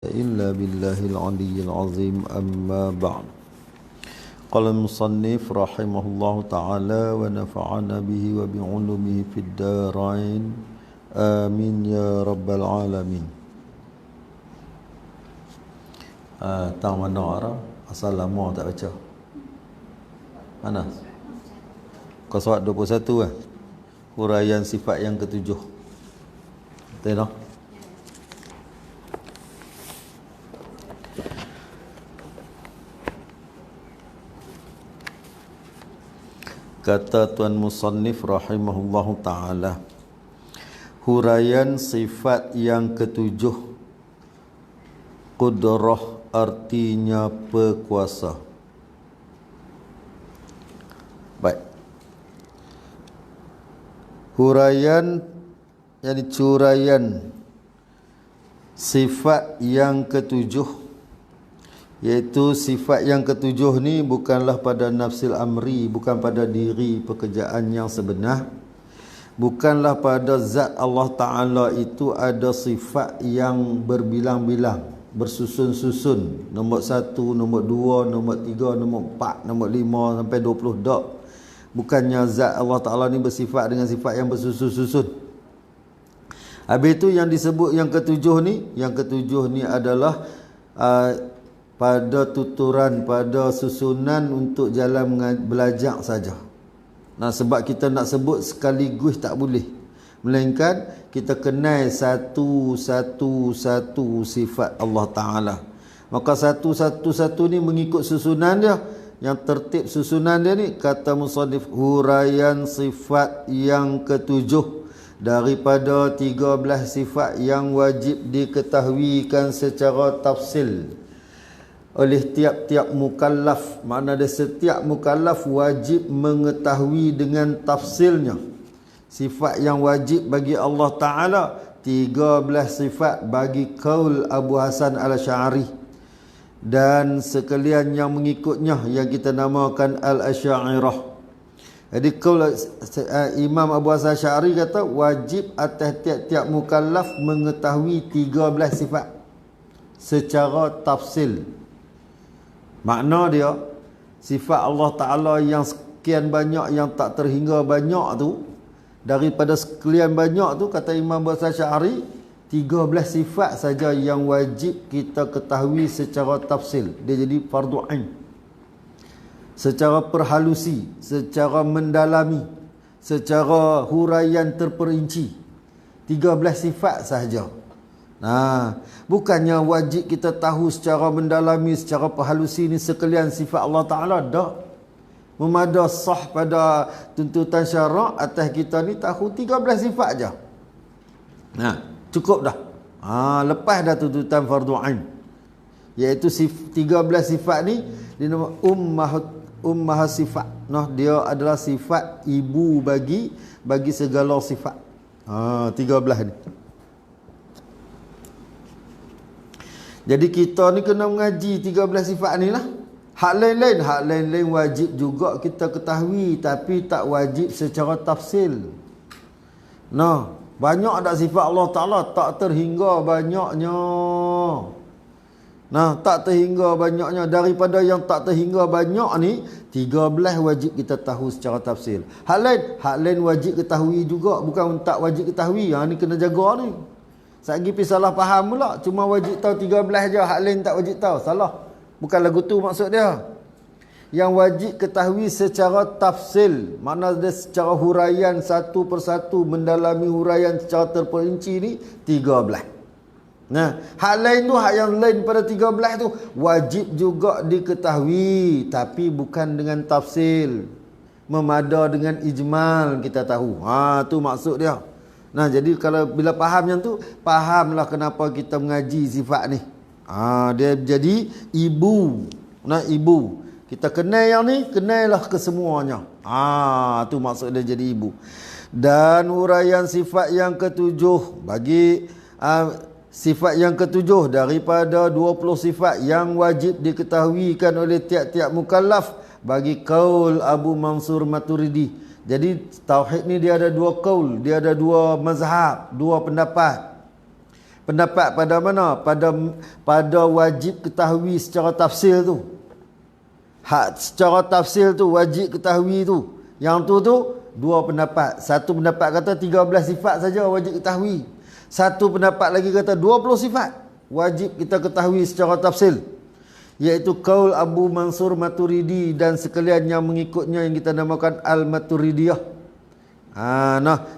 إلا بالله العلي العظيم أما بعد. قال المصنف رحمه الله تعالى ونفعنا به وبعلومه في الدارين آمين يا رب العالمين. Tahu mana orang asal lama tak baca mana? Qaswat 21 kan? Huraian sifat yang ketujuh. Betul tak? Kata Tuan Musannif rahimahullahu ta'ala, huraian sifat yang ketujuh, qudrah artinya berkuasa. Baik, huraian yani curayan sifat yang ketujuh, iaitu sifat yang ketujuh ni bukanlah pada nafsil amri, bukan pada diri pekerjaan yang sebenar, bukanlah pada zat Allah Ta'ala itu ada sifat yang berbilang-bilang, bersusun-susun, nombor 1, nombor 2, nombor 3, nombor 4, nombor 5 sampai 20 dak. Bukannya zat Allah Ta'ala ni bersifat dengan sifat yang bersusun-susun. Habis itu yang disebut yang ketujuh ni adalah pada tuturan, pada susunan untuk jalan belajar saja. Nah, sebab kita nak sebut sekaligus tak boleh, melainkan kita kenal satu-satu sifat Allah Ta'ala. Maka satu-satu ni mengikut susunan dia. Yang tertib susunan dia ni, kata musannif, huraian sifat yang ketujuh daripada 13 sifat yang wajib diketahuikan secara tafsil oleh tiap-tiap mukallaf. Makna dia setiap mukallaf wajib mengetahui dengan tafsilnya. Sifat yang wajib bagi Allah Ta'ala 13 sifat bagi qaul Abu Hasan al-Asy'ari dan sekalian yang mengikutnya yang kita namakan al-Asy'ariyah. Jadi qaul Imam Abu Hasan al-Asy'ari kata wajib atas tiap-tiap mukallaf mengetahui 13 sifat secara tafsil. Makna dia, sifat Allah Ta'ala yang sekian banyak, yang tak terhingga banyak tu, daripada sekian banyak tu, kata Imam Abu Hasan Asy'ari, 13 sifat saja yang wajib kita ketahui secara tafsil. Dia jadi fardu ain. Secara perhalusi, secara mendalami, secara huraian terperinci. 13 sifat sahaja. Nah, bukannya wajib kita tahu secara mendalami, secara perhalusi ni sekalian sifat Allah Ta'ala. Tak. Memada sah pada tuntutan syarak atas kita ni tahu 13 sifat je. Nah, cukup dah. Lepas dah tuntutan fardu ain. Iaitu 13 sifat ni dinama ummah sifat. Nah, dia adalah sifat ibu bagi segala sifat. 13 ni. Jadi kita ni kena mengaji 13 sifat ni lah. Hak lain-lain wajib juga kita ketahui, tapi tak wajib secara tafsil. Nah, banyak tak sifat Allah Ta'ala? Tak terhingga banyaknya. Nah, tak terhingga banyaknya. Daripada yang tak terhingga banyak ni, 13 wajib kita tahu secara tafsil. Hak lain wajib ketahui juga, bukan tak wajib ketahui. Ni kena jaga ni. Sagi pergi salah faham pula. Cuma wajib tahu 13 je, hak lain tak wajib tahu. Salah. Bukan lagu tu maksud dia. Yang wajib ketahui secara tafsil, makna dia secara huraian satu persatu, mendalami huraian secara terperinci ni 13. Nah, hak lain tu, hak yang lain pada 13 tu wajib juga diketahui, tapi bukan dengan tafsil. Memada dengan ijmal kita tahu. Tu maksud dia. Nah, jadi kalau bila faham yang tu, fahamlah kenapa kita mengaji sifat ni. Dia jadi ibu. Nah, ibu. Kita kenal yang ni, kenallah kesemuanya. Tu maksud dia jadi ibu. Dan huraian sifat yang ketujuh bagi sifat yang ketujuh daripada 20 sifat yang wajib diketahuikan oleh tiap-tiap mukallaf bagi qaul Abu Mansur Maturidi. Jadi tauhid ni dia ada dua qaul, dia ada dua mazhab, dua pendapat. Pendapat pada mana? Pada wajib ketahui secara tafsir tu. Hak secara tafsir tu wajib ketahui tu. Yang tu dua pendapat. Satu pendapat kata 13 sifat saja wajib ketahui. Satu pendapat lagi kata 20 sifat wajib kita ketahui secara tafsir. Iaitu qaul Abu Mansur Maturidi dan sekalian yang mengikutnya yang kita namakan Al-Maturidiyah.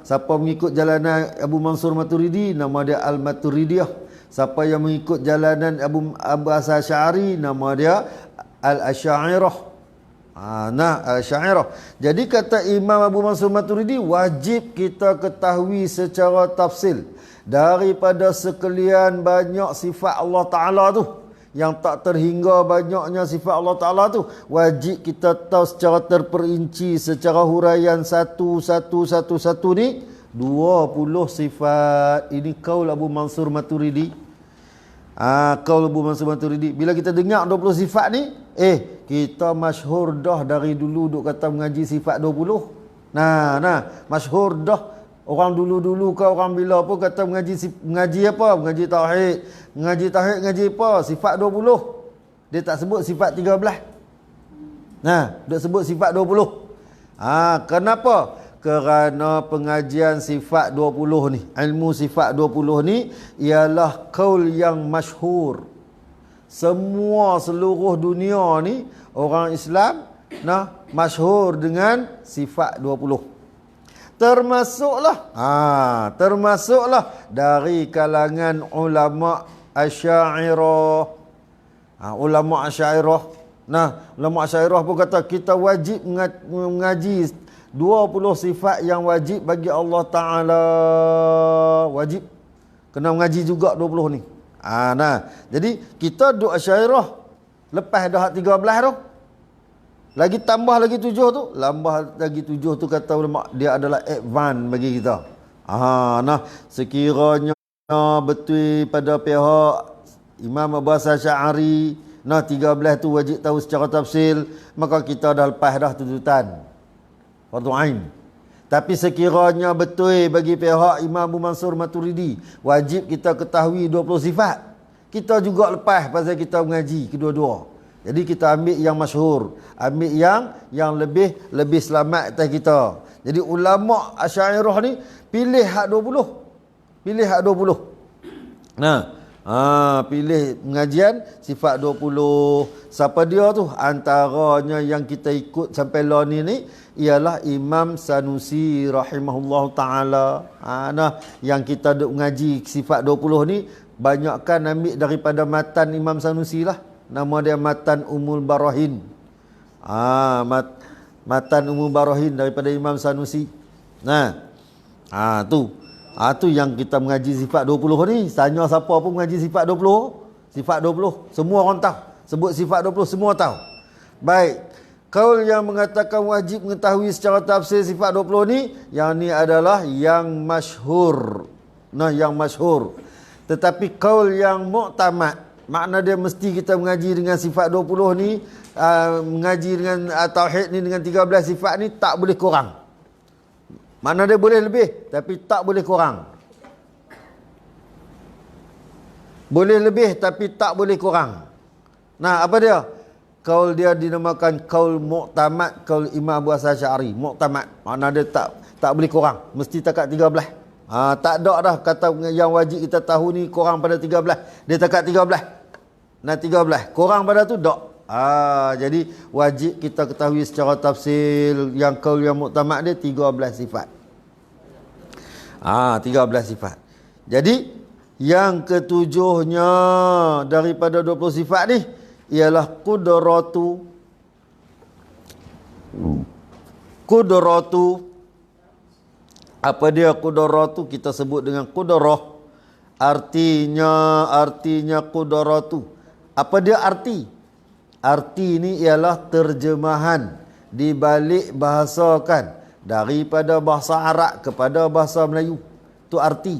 Siapa mengikut jalanan Abu Mansur Maturidi, nama dia Al-Maturidiyah. Siapa yang mengikut jalanan Abu Asy'ari, nama dia Al-Asy'ariyah. Al-Asy'ariyah. Jadi kata Imam Abu Mansur Maturidi, wajib kita ketahui secara tafsil daripada sekalian banyak sifat Allah Ta'ala tu, yang tak terhingga banyaknya sifat Allah Ta'ala tu, wajib kita tahu secara terperinci, secara huraian satu ni 20 sifat. Ini qaul Abu Mansur Maturidi. Qaul Abu Mansur Maturidi. Bila kita dengar 20 sifat ni, kita masyhur dah dari dulu duk kata mengaji sifat 20. Masyhur dah. Orang dulu-dulu ke orang bila pun kata mengaji apa? Mengaji tauhid. Mengaji apa? Sifat 20. Dia tak sebut sifat 13. Dia sebut sifat 20. Kenapa? Kerana pengajian sifat 20 ni, ilmu sifat 20 ni ialah qaul yang masyhur. Seluruh dunia ni orang Islam masyhur dengan sifat 20. Termasuklah dari kalangan ulama Asy'ariyah. Ulama Asy'ariyah. Ulama Asy'ariyah pun kata kita wajib mengaji 20 sifat yang wajib bagi Allah Ta'ala. Wajib kena mengaji juga 20 ni. Jadi kita duk Asy'ariyah lepas dah 13 tu, lagi tambah lagi 7 tu, kata ulama dia adalah advance bagi kita. Sekiranya betul pada pihak Imam Abu Asy'ari 13 tu wajib tahu secara tafsil, maka kita dah lepas dah tuntutan fardu ain. Tapi sekiranya betul bagi pihak Imam Abu Mansur Maturidi wajib kita ketahui 20 sifat, kita juga lepas pasal kita mengaji kedua-dua. Jadi kita ambil yang masyhur, ambil yang lebih selamat atas kita. Jadi ulama Asy'ariyah ni pilih hak 20. Pilih hak 20. Pilih pengajian sifat 20. Siapa dia tu? Antaranya yang kita ikut sampai lah ni ialah Imam Sanusi rahimahullah ta'ala. Yang kita duk mengaji sifat 20 ni banyakkan ambil daripada matan Imam Sanusi lah. Nama dia Matan Ummul Barahin. Matan Ummul Barahin daripada Imam Sanusi. Tu yang kita mengaji sifat 20 ni. Tanya siapa pun mengaji sifat 20. Sifat 20. Semua orang tahu. Sebut sifat 20 semua tahu. Baik. Qaul yang mengatakan wajib mengetahui secara tafsir sifat 20 ni, yang ni adalah yang masyhur. Yang masyhur. Tetapi qaul yang mu'tamad, makna dia mesti kita mengaji dengan sifat 20 ni, mengaji dengan tauhid ni dengan 13 sifat ni tak boleh kurang. Makna dia boleh lebih tapi tak boleh kurang. Boleh lebih tapi tak boleh kurang. Apa dia? Qaul dia dinamakan qaul mu'tamad, qaul Imam Abu Asy'ari, mu'tamad. Makna dia tak boleh kurang, mesti takat 13. Tak ada dah kata yang wajib kita tahu ni kurang pada 13. Dia takat 13. 13. Kurang pada tu tak. Jadi wajib kita ketahui secara tafsil yang qaul yang muktamad dia 13 sifat. 13 sifat. Jadi yang ketujuhnya daripada 20 sifat ni ialah qudratu. Apa dia qudratu? Kita sebut dengan qudrah. Artinya qudratu. Apa dia arti? Arti ini ialah terjemahan dibalik bahasakan daripada bahasa Arab kepada bahasa Melayu. Itu arti.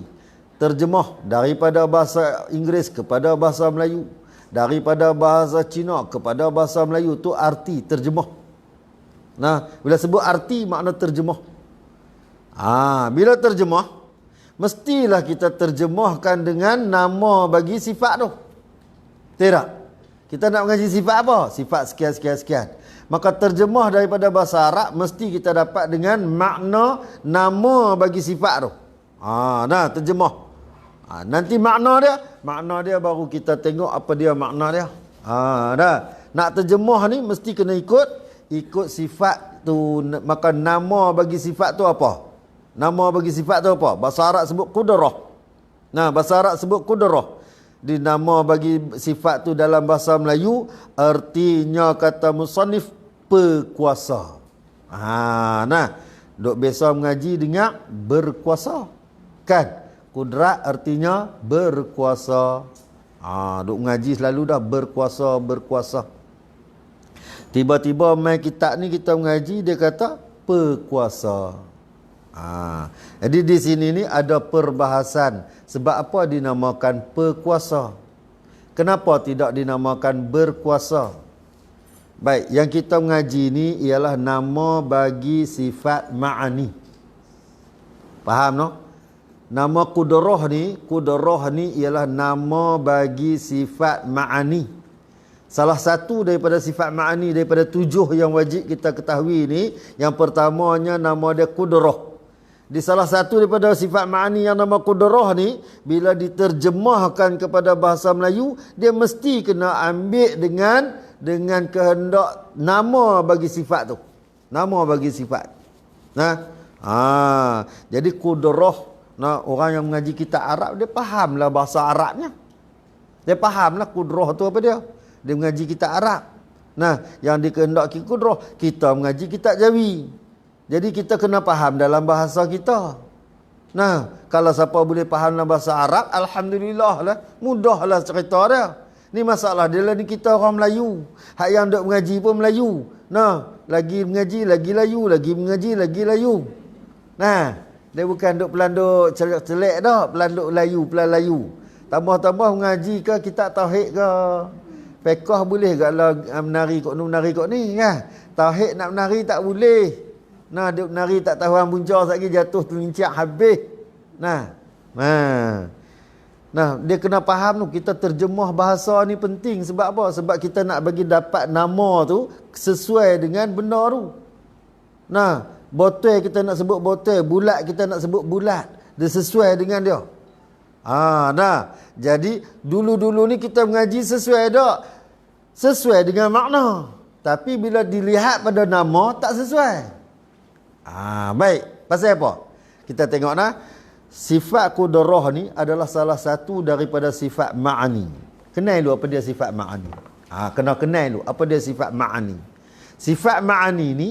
Terjemah daripada bahasa Inggeris kepada bahasa Melayu, daripada bahasa Cina kepada bahasa Melayu. Itu arti, terjemah. Bila sebut arti makna terjemah. Bila terjemah, mestilah kita terjemahkan dengan nama bagi sifat tu. Tidak? Kita nak mengaji sifat apa? Sifat sekian. Maka terjemah daripada bahasa Arab mesti kita dapat dengan makna nama bagi sifat tu. Nah, terjemah. Nanti makna dia baru kita tengok apa dia makna dia. Dah. Nak terjemah ni mesti kena ikut sifat tu. Maka nama bagi sifat tu apa? Nama bagi sifat tu apa? Bahasa Arab sebut qudrah. Nah, bahasa Arab sebut qudrah. Di nama bagi sifat tu dalam bahasa Melayu, artinya kata musannif berkuasa. Nah, duk biasa mengaji dengar berkuasa. Kan? Kudrat artinya berkuasa. Duk mengaji selalu dah berkuasa. Tiba-tiba main kitab ni kita mengaji, dia kata berkuasa. Jadi di sini ni ada perbahasan. Sebab apa dinamakan berkuasa? Kenapa tidak dinamakan berkuasa? Baik, yang kita mengaji ni ialah nama bagi sifat ma'ani. Faham no? Nama qudrah ni ialah nama bagi sifat ma'ani. Salah satu daripada sifat ma'ani daripada 7 yang wajib kita ketahui ni, yang pertamanya nama dia qudrah. Di salah satu daripada sifat ma'ani yang nama qudrah ni, bila diterjemahkan kepada bahasa Melayu, dia mesti kena ambil dengan kehendak nama bagi sifat tu. Nama bagi sifat. Jadi qudrah, orang yang mengaji kitab Arab, dia fahamlah bahasa Arabnya. Dia fahamlah qudrah tu apa dia. Dia mengaji kitab Arab. Yang dikehendaki qudrah, kita mengaji kitab Jawi. Jadi kita kena faham dalam bahasa kita. Kalau siapa boleh faham dalam bahasa Arab, alhamdulillah lah, mudahlah cerita dia. Ni masalah dia lah, ni kita orang Melayu. Hak yang duk mengaji pun Melayu. Lagi mengaji lagi layu, lagi mengaji lagi layu. Dia bukan duk pelanduk celak-celak dah, pelanduk layu. Tambah-tambah mengaji ke kitab tauhid ke. Fiqh boleh ke lah menari kok ni kan. Tauhid nak menari tak boleh. Dia menari tak tahuan punca lagi jatuh terlincak habis. Dia kena faham tu. Kita terjemah bahasa ni penting. Sebab apa? Sebab kita nak bagi dapat nama tu sesuai dengan benda tu. Botol kita nak sebut botol, bulat kita nak sebut bulat. Dia sesuai dengan dia. Jadi dulu-dulu ni kita mengaji sesuai tak? Sesuai dengan makna. Tapi bila dilihat pada nama tak sesuai. Baik. Pasal apa? Kita tengok sifat qudrah ni adalah salah satu daripada sifat ma'ani. Kenal dulu apa dia sifat ma'ani. Kena kenal dulu apa dia sifat ma'ani. Sifat ma'ani ni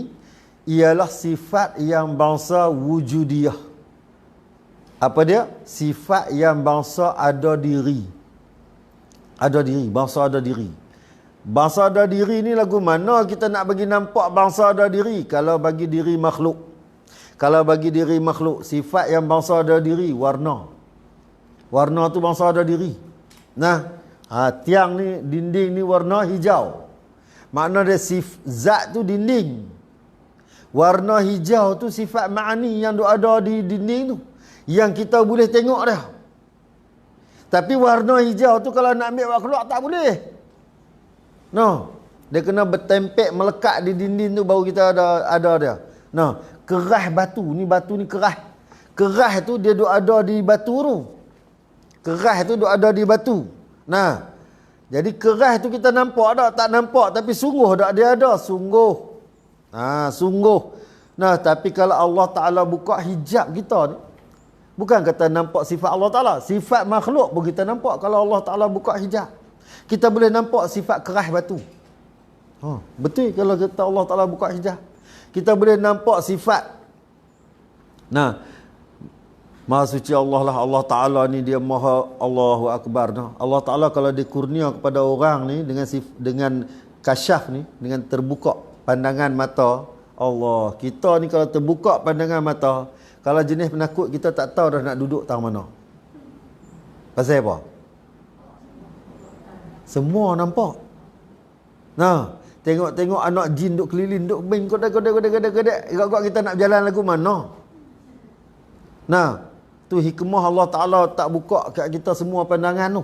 ialah sifat yang bangsa wujudiyah. Apa dia? Sifat yang bangsa ada diri. Ada diri, bangsa ada diri. Bangsa ada diri ni lagu mana kita nak bagi nampak bangsa ada diri? Kalau bagi diri makhluk. Kalau bagi diri makhluk, sifat yang bangsa ada diri, warna. Warna tu bangsa ada diri. Tiang ni, dinding ni warna hijau. Makna dia zat tu dinding. Warna hijau tu sifat ma'ani yang ada di dinding tu. Yang kita boleh tengok dah. Tapi warna hijau tu kalau nak ambil makhluk tak boleh. Dia kena bertempek melekat di dinding tu baru kita ada dia. Kerah batu ni kerah. Kerah tu dia duk ada di batu tu. Kerah tu duk ada di batu. Jadi kerah tu kita nampak tak? Tak nampak, tapi sungguh tak dia ada? Sungguh. Sungguh. Tapi kalau Allah Ta'ala buka hijab kita ni, bukan kata nampak sifat Allah Ta'ala, sifat makhluk pun kita nampak kalau Allah Ta'ala buka hijab. Kita boleh nampak sifat kerah batu. Betul kalau kata Allah Ta'ala buka hijab. Kita boleh nampak sifat. Maha suci Allah lah. Allah Ta'ala ni dia maha Allahu Akbar. Allah Ta'ala kalau dikurnia kepada orang ni dengan kasyaf ni, dengan terbuka pandangan mata Allah. Kita ni kalau terbuka pandangan mata, kalau jenis penakut kita tak tahu dah nak duduk tang mana. Pasal apa? Semua nampak. Tengok-tengok anak jin duk keliling, duk main kodek. Ikut kita nak berjalan lagu mana? Tu hikmah Allah Ta'ala tak buka kat kita semua pandangan tu.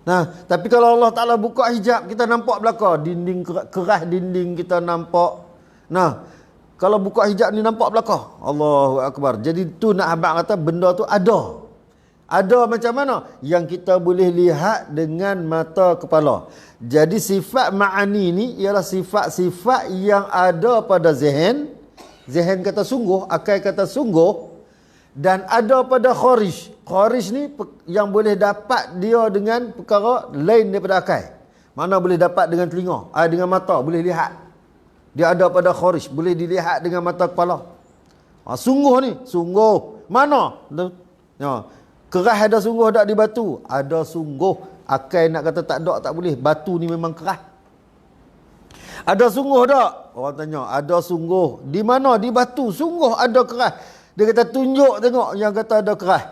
Nah, tapi kalau Allah Ta'ala buka hijab, kita nampak belakang. Dinding keras dinding kita nampak. Nah, kalau buka hijab ni nampak belakang. Allahu Akbar. Jadi tu nak abang kata benda tu ada. Ada macam mana? Yang kita boleh lihat dengan mata kepala. Jadi sifat ma'ani ni ialah sifat-sifat yang ada pada zihin. Zihin kata sungguh, akal kata sungguh. Dan ada pada kharij. Kharij ni yang boleh dapat dia dengan perkara lain daripada akal. Mana boleh dapat dengan telinga, dengan mata, boleh lihat. Dia ada pada kharij, boleh dilihat dengan mata kepala. Sungguh ni, sungguh. Mana? Ya. Keras ada sungguh tak di batu? Ada sungguh. Akal nak kata tak ada, tak boleh. Batu ni memang keras. Ada sungguh tak? Orang tanya, ada sungguh. Di mana? Di batu. Sungguh ada keras. Dia kata tunjuk tengok yang kata ada keras.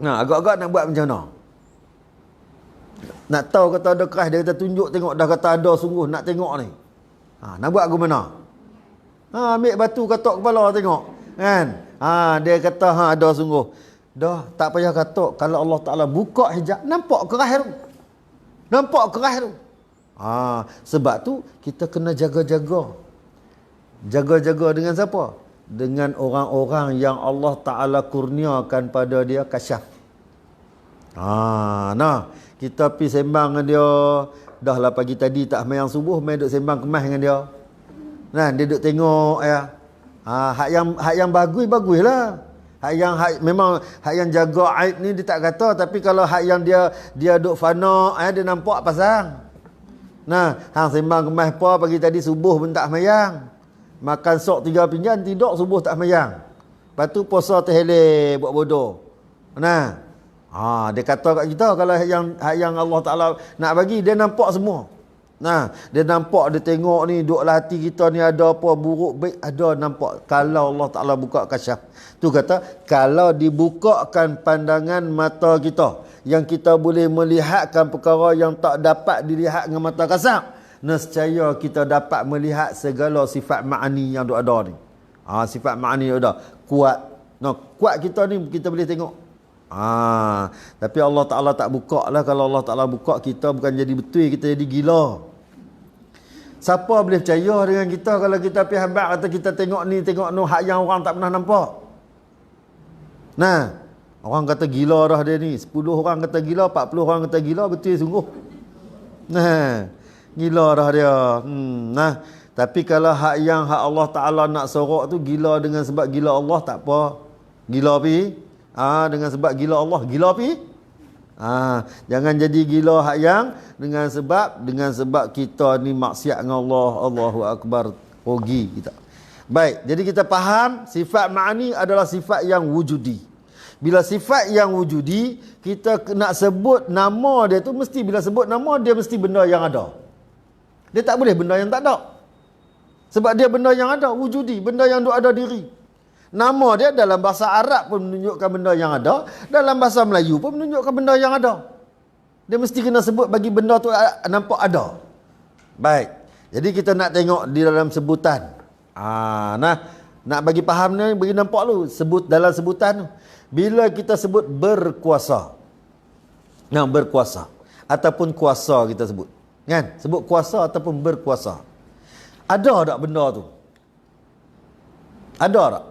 Nah, agak-agak nak buat macam mana? Nak tahu kata ada keras, dia kata tunjuk tengok, dah kata ada sungguh, nak tengok ni. Nak buat ke mana? Ambil batu katok kepala tengok. Kan? Dia kata ada sungguh. Dah, tak payah katok. Kalau Allah Ta'ala buka hijab, nampak keras tu. Nampak keras tu. Sebab tu kita kena jaga-jaga. Jaga-jaga dengan siapa? Dengan orang-orang yang Allah Ta'ala kurniakan pada dia kasyaf. Nah, kita pergi sembang dengan dia. Dah lah pagi tadi tak semayang subuh, main duduk sembang kemas dengan dia. Nah, dia duduk tengok ya. Hak yang bagus lah. Memang hak yang jaga aib ni dia tak kata, tapi kalau hak yang dia duduk fana, dia nampak pasang. Nah, hang sembang kemas apa pagi tadi subuh pun tak semayang. Makan sok 3 pinggan, tidur subuh tak semayang. Lepas tu puasa terhelek, buat bodoh. Nah, dia kata kat kita kalau hak yang Allah Ta'ala nak bagi, dia nampak semua. Nah, dia nampak, dia tengok ni, duk lah hati kita ni ada apa, buruk, baik, ada nampak. Kalau Allah Ta'ala buka kasyaf. Tu kata, kalau dibukakan pandangan mata kita, yang kita boleh melihatkan perkara yang tak dapat dilihat dengan mata kasar, nescaya kita dapat melihat segala sifat ma'ani yang ada ni. Sifat ma'ani yang ada. Kuat. Kuat kita ni kita boleh tengok. Tapi Allah Ta'ala tak buka lah. Kalau Allah Ta'ala buka, kita bukan jadi betul, kita jadi gila. Siapa boleh percaya dengan kita kalau kita pergi habaq kata kita tengok ni, tengok no, hak yang orang tak pernah nampak. Nah, orang kata gila dah dia ni. 10 orang kata gila, 40 orang kata gila, betul sungguh. Nah, gila dah dia. Nah, tapi kalau hak Allah Ta'ala nak sorok tu, gila dengan sebab gila Allah, tak apa. Gila pi. Dengan sebab gila Allah, gila pi. Jangan jadi gila hak yang dengan sebab kita ni maksiat dengan Allah. Allahu Akbar. Rugi kita. Baik, jadi kita faham sifat ma'ani adalah sifat yang wujudi. Bila sifat yang wujudi, kita nak sebut nama dia tu, mesti bila sebut nama dia mesti benda yang ada. Dia tak boleh benda yang tak ada. Sebab dia benda yang ada, wujudi, benda yang ada diri. Nama dia dalam bahasa Arab pun menunjukkan benda yang ada, dalam bahasa Melayu pun menunjukkan benda yang ada. Dia mesti kena sebut bagi benda tu nampak ada. Baik. Jadi kita nak tengok di dalam sebutan. Nak bagi faham ni, bagi nampak lu sebut dalam sebutan tu. Bila kita sebut berkuasa. Berkuasa ataupun kuasa kita sebut. Kan? Sebut kuasa ataupun berkuasa. Ada tak benda tu? Ada tak?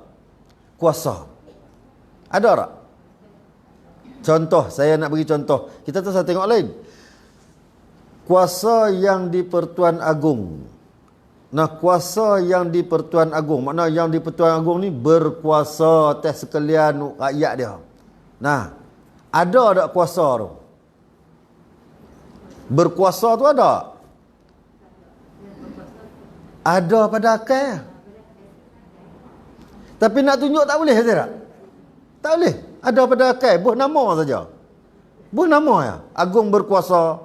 Kuasa. Ada tak? Contoh, saya nak bagi contoh. Kita tu saya tengok lain. Kuasa yang di Pertuan Agong. Kuasa yang di Pertuan Agong. Makna yang di Pertuan Agong ni berkuasa atas sekalian rakyat dia. Ada tak kuasa tu? Berkuasa tu ada? Ada pada akal. Tapi nak tunjuk tak boleh tak? Tak boleh. Ada pada akal, buah nama saja. Buah nama ya. Agung berkuasa,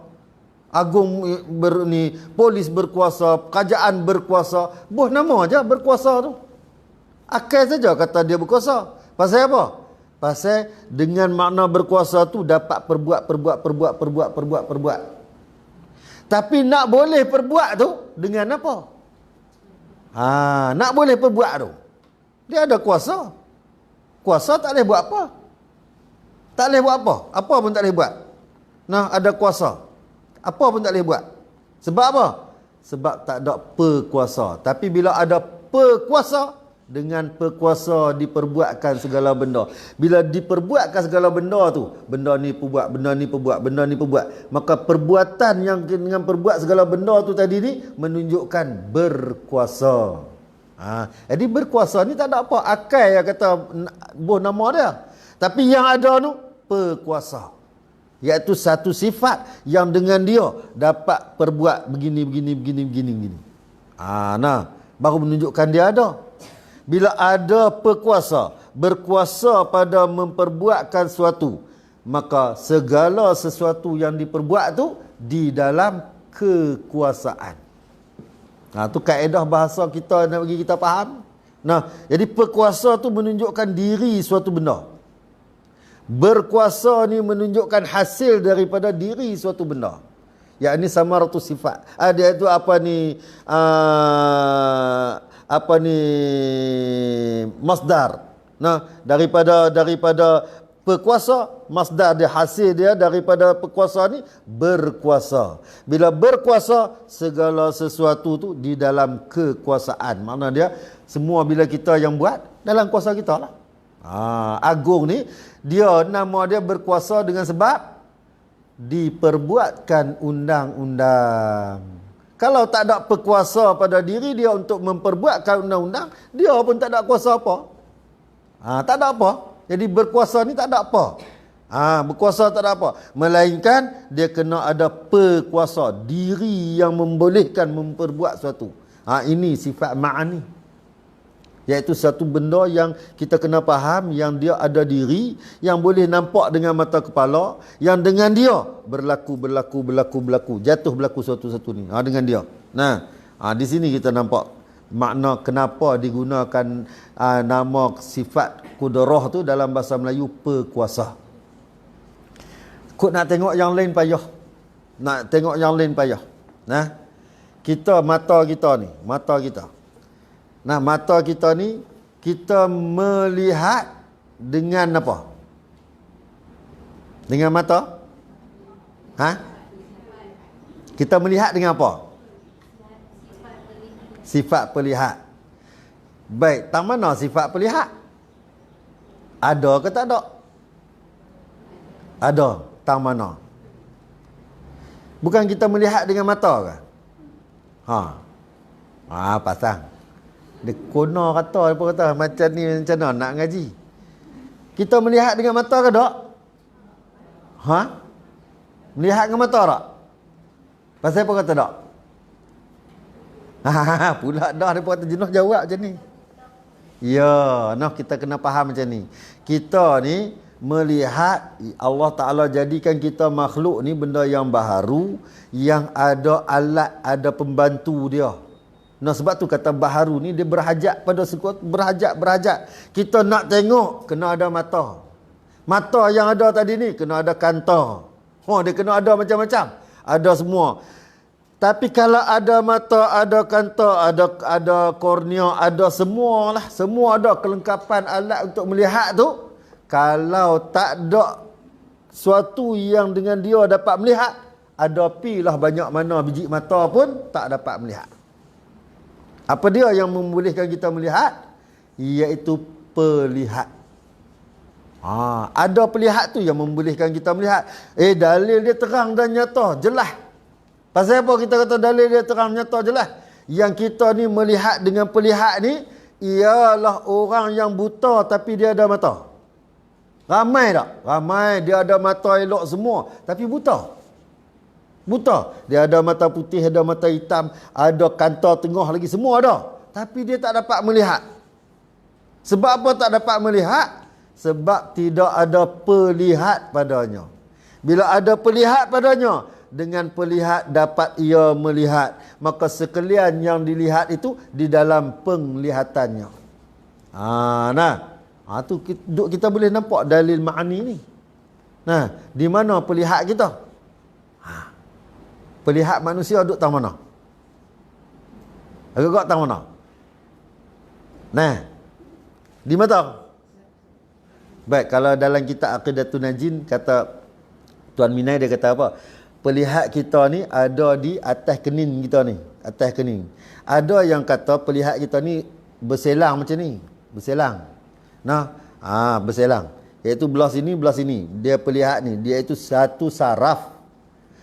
polis berkuasa, kerajaan berkuasa, buah nama aja berkuasa tu. Akal saja kata dia berkuasa. Pasal apa? Pasal dengan makna berkuasa tu dapat perbuat. Tapi nak boleh perbuat tu dengan apa? Nak boleh perbuat tu, dia ada kuasa. Kuasa tak boleh buat apa. Tak boleh buat apa. Apa pun tak boleh buat. Nah, ada kuasa. Apa pun tak boleh buat. Sebab apa? Sebab tak ada pekuasa. Tapi bila ada pekuasa, dengan pekuasa diperbuatkan segala benda. Bila diperbuatkan segala benda tu, benda ni perbuat, benda ni perbuat, benda ni perbuat, maka perbuatan yang dengan perbuat segala benda tu tadi ni menunjukkan berkuasa. Jadi berkuasa ni tak ada apa. Akal yang kata buah nama dia. Tapi yang ada tu pekuasa. Iaitu satu sifat yang dengan dia dapat perbuat begini. Nah, baru menunjukkan dia ada. Bila ada pekuasa, berkuasa pada memperbuatkan sesuatu, maka segala sesuatu yang diperbuat tu di dalam kekuasaan. Tu kaedah bahasa kita nak bagi kita faham. Jadi perkuasa tu menunjukkan diri suatu benda. Berkuasa ni menunjukkan hasil daripada diri suatu benda. Yakni samaratus sifat. Dia itu masdar. Daripada berkuasa, masdar dia, hasil dia daripada berkuasa ni berkuasa. Bila berkuasa, segala sesuatu tu di dalam kekuasaan. Makna dia semua bila kita yang buat dalam kuasa kita lah. Agung ni dia nama dia berkuasa dengan sebab diperbuatkan undang-undang. Kalau tak ada perkuasa pada diri dia untuk memperbuatkan undang-undang, dia pun tak ada kuasa apa. Tak ada apa. Jadi berkuasa ni tak ada apa. Berkuasa tak ada apa. Melainkan dia kena ada perkuasa. Diri yang membolehkan memperbuat sesuatu. Ini sifat ma'ani. Iaitu satu benda yang kita kena faham, yang dia ada diri, yang boleh nampak dengan mata kepala, yang dengan dia berlaku. Jatuh berlaku satu-satu ni. Dengan dia. Di sini kita nampak makna kenapa digunakan nama sifat kudrah tu dalam bahasa Melayu perkuasa. Kut nak tengok yang lain payah. Kita mata kita ni kita melihat dengan apa? Dengan mata? Kita melihat dengan apa? Sifat pelihat. Baik, tang mana sifat pelihat? Ada ke tak ada? Ada, tang mana? Bukan kita melihat dengan mata ke? Pasang. Dia kono kata apa kata macam ni macam mana nak ngaji. Kita melihat dengan mata ke tak? Melihat dengan mata tak? Pasal apa kata tak? Pula dah dia kata jenuh jawab macam ni. Ya, kita kena faham macam ni. Kita ni melihat Allah Ta'ala jadikan kita makhluk ni benda yang baharu, yang ada alat, ada pembantu dia. Sebab tu kata baharu ni dia berhajat pada sekuat, berhajat. Kita nak tengok kena ada mata. Mata yang ada tadi ni kena ada kanta. Dia kena ada macam-macam. Ada semua. Tapi kalau ada mata, ada kanta, ada kornea, ada semualah. Semua ada kelengkapan alat untuk melihat tu. Kalau tak ada suatu yang dengan dia dapat melihat, ada pilah banyak mana biji mata pun tak dapat melihat. Apa dia yang membolehkan kita melihat? Iaitu pelihat. Ada pelihat tu yang membolehkan kita melihat. Dalil dia terang dan nyata, jelas. Pasal apa kita kata dalil dia terang, nyata, jelas? Yang kita ni melihat dengan pelihat ni ialah orang yang buta tapi dia ada mata. Ramai tak? Ramai. Dia ada mata elok semua tapi buta. Dia ada mata putih, ada mata hitam, ada kanta tengah lagi, semua ada. Tapi dia tak dapat melihat. Sebab apa tak dapat melihat? Sebab tidak ada pelihat padanya. Bila ada pelihat padanya, dengan pelihat dapat ia melihat. Maka sekalian yang dilihat itu di dalam penglihatannya. Tu kita boleh nampak dalil ma'ani ni. Di mana pelihat kita? Pelihat manusia duduk tang mana? Agak-agak tang mana? Di mata. Baik, kalau dalam kitab Aqidatun Najin, kata Tuan Minai, dia kata apa? Pelihat kita ni ada di atas kening kita ni. Atas kening. Ada yang kata pelihat kita ni berselang macam ni. Berselang. Nah, berselang. Iaitu belah sini, belah sini. Dia pelihat ni. Dia itu satu saraf.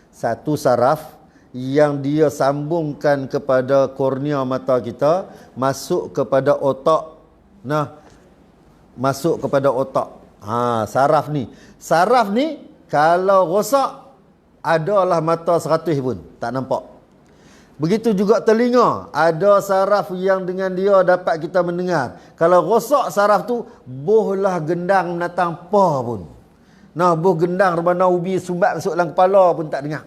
Satu saraf yang dia sambungkan kepada kornea mata kita, masuk kepada otak. Nah, masuk kepada otak. Saraf ni. Saraf ni kalau rosak, adalah mata 100 pun tak nampak. Begitu juga telinga. Ada saraf yang dengan dia dapat kita mendengar. Kalau rosak saraf tu, bohlah gendang menatang pa pun. Nah, boh gendang rebana ubi sumbat masuk dalam kepala pun tak dengar.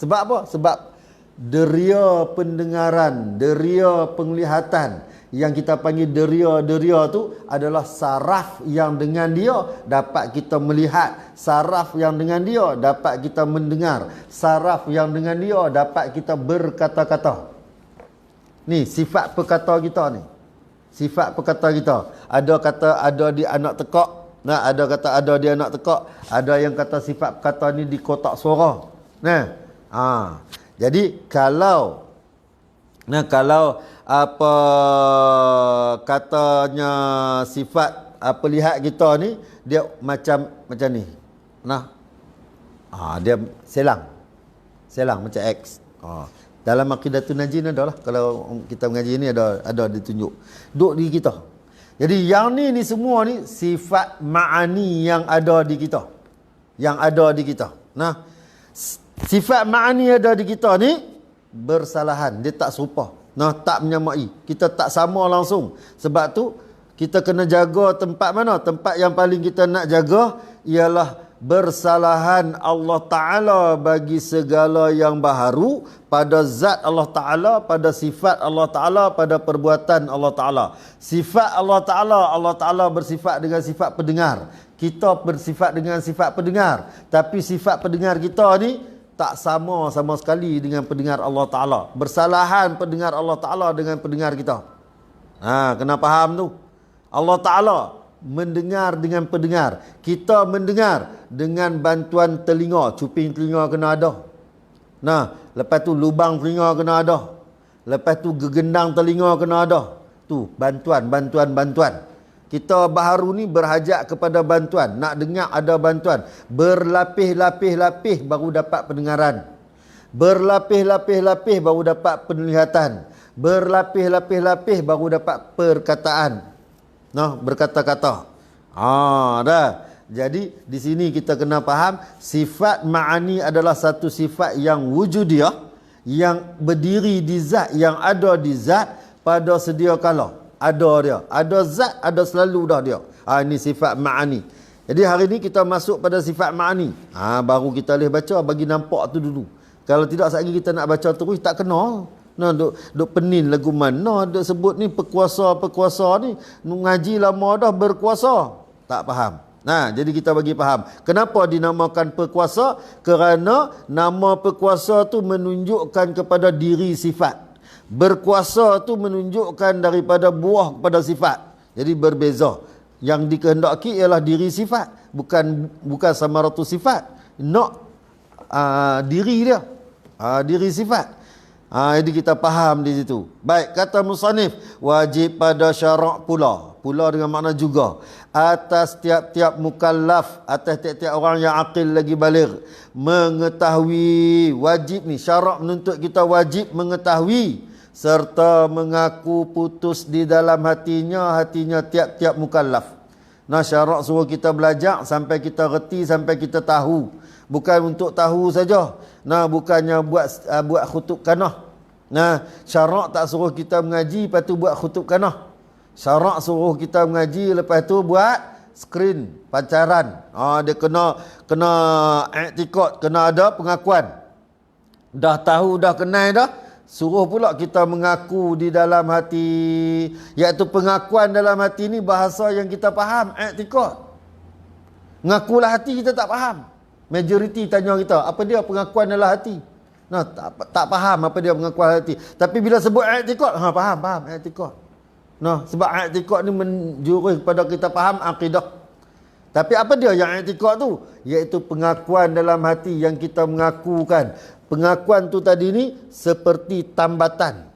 Sebab apa? Sebab deria pendengaran, deria penglihatan, yang kita panggil deria tu adalah saraf yang dengan dia dapat kita melihat, saraf yang dengan dia dapat kita mendengar, saraf yang dengan dia dapat kita berkata-kata. Ni sifat perkata kita ni. Sifat perkata kita. Ada kata ada di anak tekak. Nah, ada kata ada di anak tekak. Ada yang kata sifat perkata ni di kotak suara. Jadi kalau apa katanya sifat pelihat kita ni, dia macam ni. Dia selang macam X. Dalam Aqidatun Najin adalah, kalau kita mengaji ni ada ditunjuk duk di kita. Jadi yang ni semua ni sifat ma'ani yang ada di kita. Yang ada di kita. Nah, sifat ma'ani ada di kita ni bersalahan, dia tak serupa. Nah, tak menyamai. Kita tak sama langsung. Sebab tu kita kena jaga tempat mana? Tempat yang paling kita nak jaga ialah bersalahan Allah Ta'ala bagi segala yang baharu pada zat Allah Ta'ala, pada sifat Allah Ta'ala, pada perbuatan Allah Ta'ala. Sifat Allah Ta'ala bersifat dengan sifat pendengar. Kita bersifat dengan sifat pendengar. Tapi sifat pendengar kita ni tak sama sekali dengan pendengar Allah Ta'ala. Bersalahan pendengar Allah Ta'ala dengan pendengar kita. Kena faham tu. Allah Ta'ala mendengar dengan pendengar. Kita mendengar dengan bantuan telinga. Cuping telinga kena ada. Lepas tu lubang telinga kena ada. Lepas tu gegendang telinga kena ada. Tu bantuan. Kita baharu ni berhajat kepada bantuan. Nak dengar ada bantuan. Berlapis-lapis-lapis baru dapat pendengaran. Berlapis-lapis-lapis baru dapat penglihatan. Berlapis-lapis-lapis baru dapat perkataan. Berkata-kata. Dah. Jadi di sini kita kena faham, sifat ma'ani adalah satu sifat yang wujudiah, yang berdiri di zat, yang ada di zat pada sedia kala. Ada dia. Ada zat, ada selalu dah dia. Ini sifat ma'ani. Jadi hari ni kita masuk pada sifat ma'ani. Baru kita boleh baca, bagi nampak tu dulu. Kalau tidak, sekali kita nak baca terus, tak kena. Duk penin lagu mana. Duk sebut ni perkuasa-perkuasa ni. Ngaji lama dah berkuasa. Tak faham. Jadi kita bagi faham. Kenapa dinamakan perkuasa? Kerana nama perkuasa tu menunjukkan kepada diri sifat. Berkuasa tu menunjukkan daripada buah kepada sifat. Jadi berbeza. Yang dikehendaki ialah diri sifat, bukan samaratu sifat. Diri dia. Diri sifat. Jadi kita faham di situ. Baik, kata musannif, wajib pada syarak pula dengan makna juga, atas tiap-tiap mukallaf, atas tiap-tiap orang yang akil lagi baligh, mengetahui. Wajib ni, syarak menuntut kita wajib mengetahui serta mengaku putus di dalam hatinya tiap-tiap mukallaf. Syarak suruh kita belajar sampai kita reti, sampai kita tahu. Bukan untuk tahu saja. Bukannya buat khutub kanah. Syarak tak suruh kita mengaji lepas tu buat khutub kanah. Syarak suruh kita mengaji lepas tu buat skrin pacaran. Dia kena i'tikad, kena ada pengakuan. Dah tahu, dah kenal dah, suruh pula kita mengaku di dalam hati. Iaitu pengakuan dalam hati ni bahasa yang kita faham, i'tikad. Mengakulah hati kita tak faham. Majoriti tanya kita, apa dia pengakuan dalam hati? Tak faham apa dia pengakuan hati. Tapi bila sebut i'tikad, faham i'tikad. Nah, sebab i'tiqad ni menjurus kepada kita faham akidah. Tapi apa dia yang i'tiqad tu? Iaitu pengakuan dalam hati yang kita mengakukan. Pengakuan tu tadi ni seperti tambatan.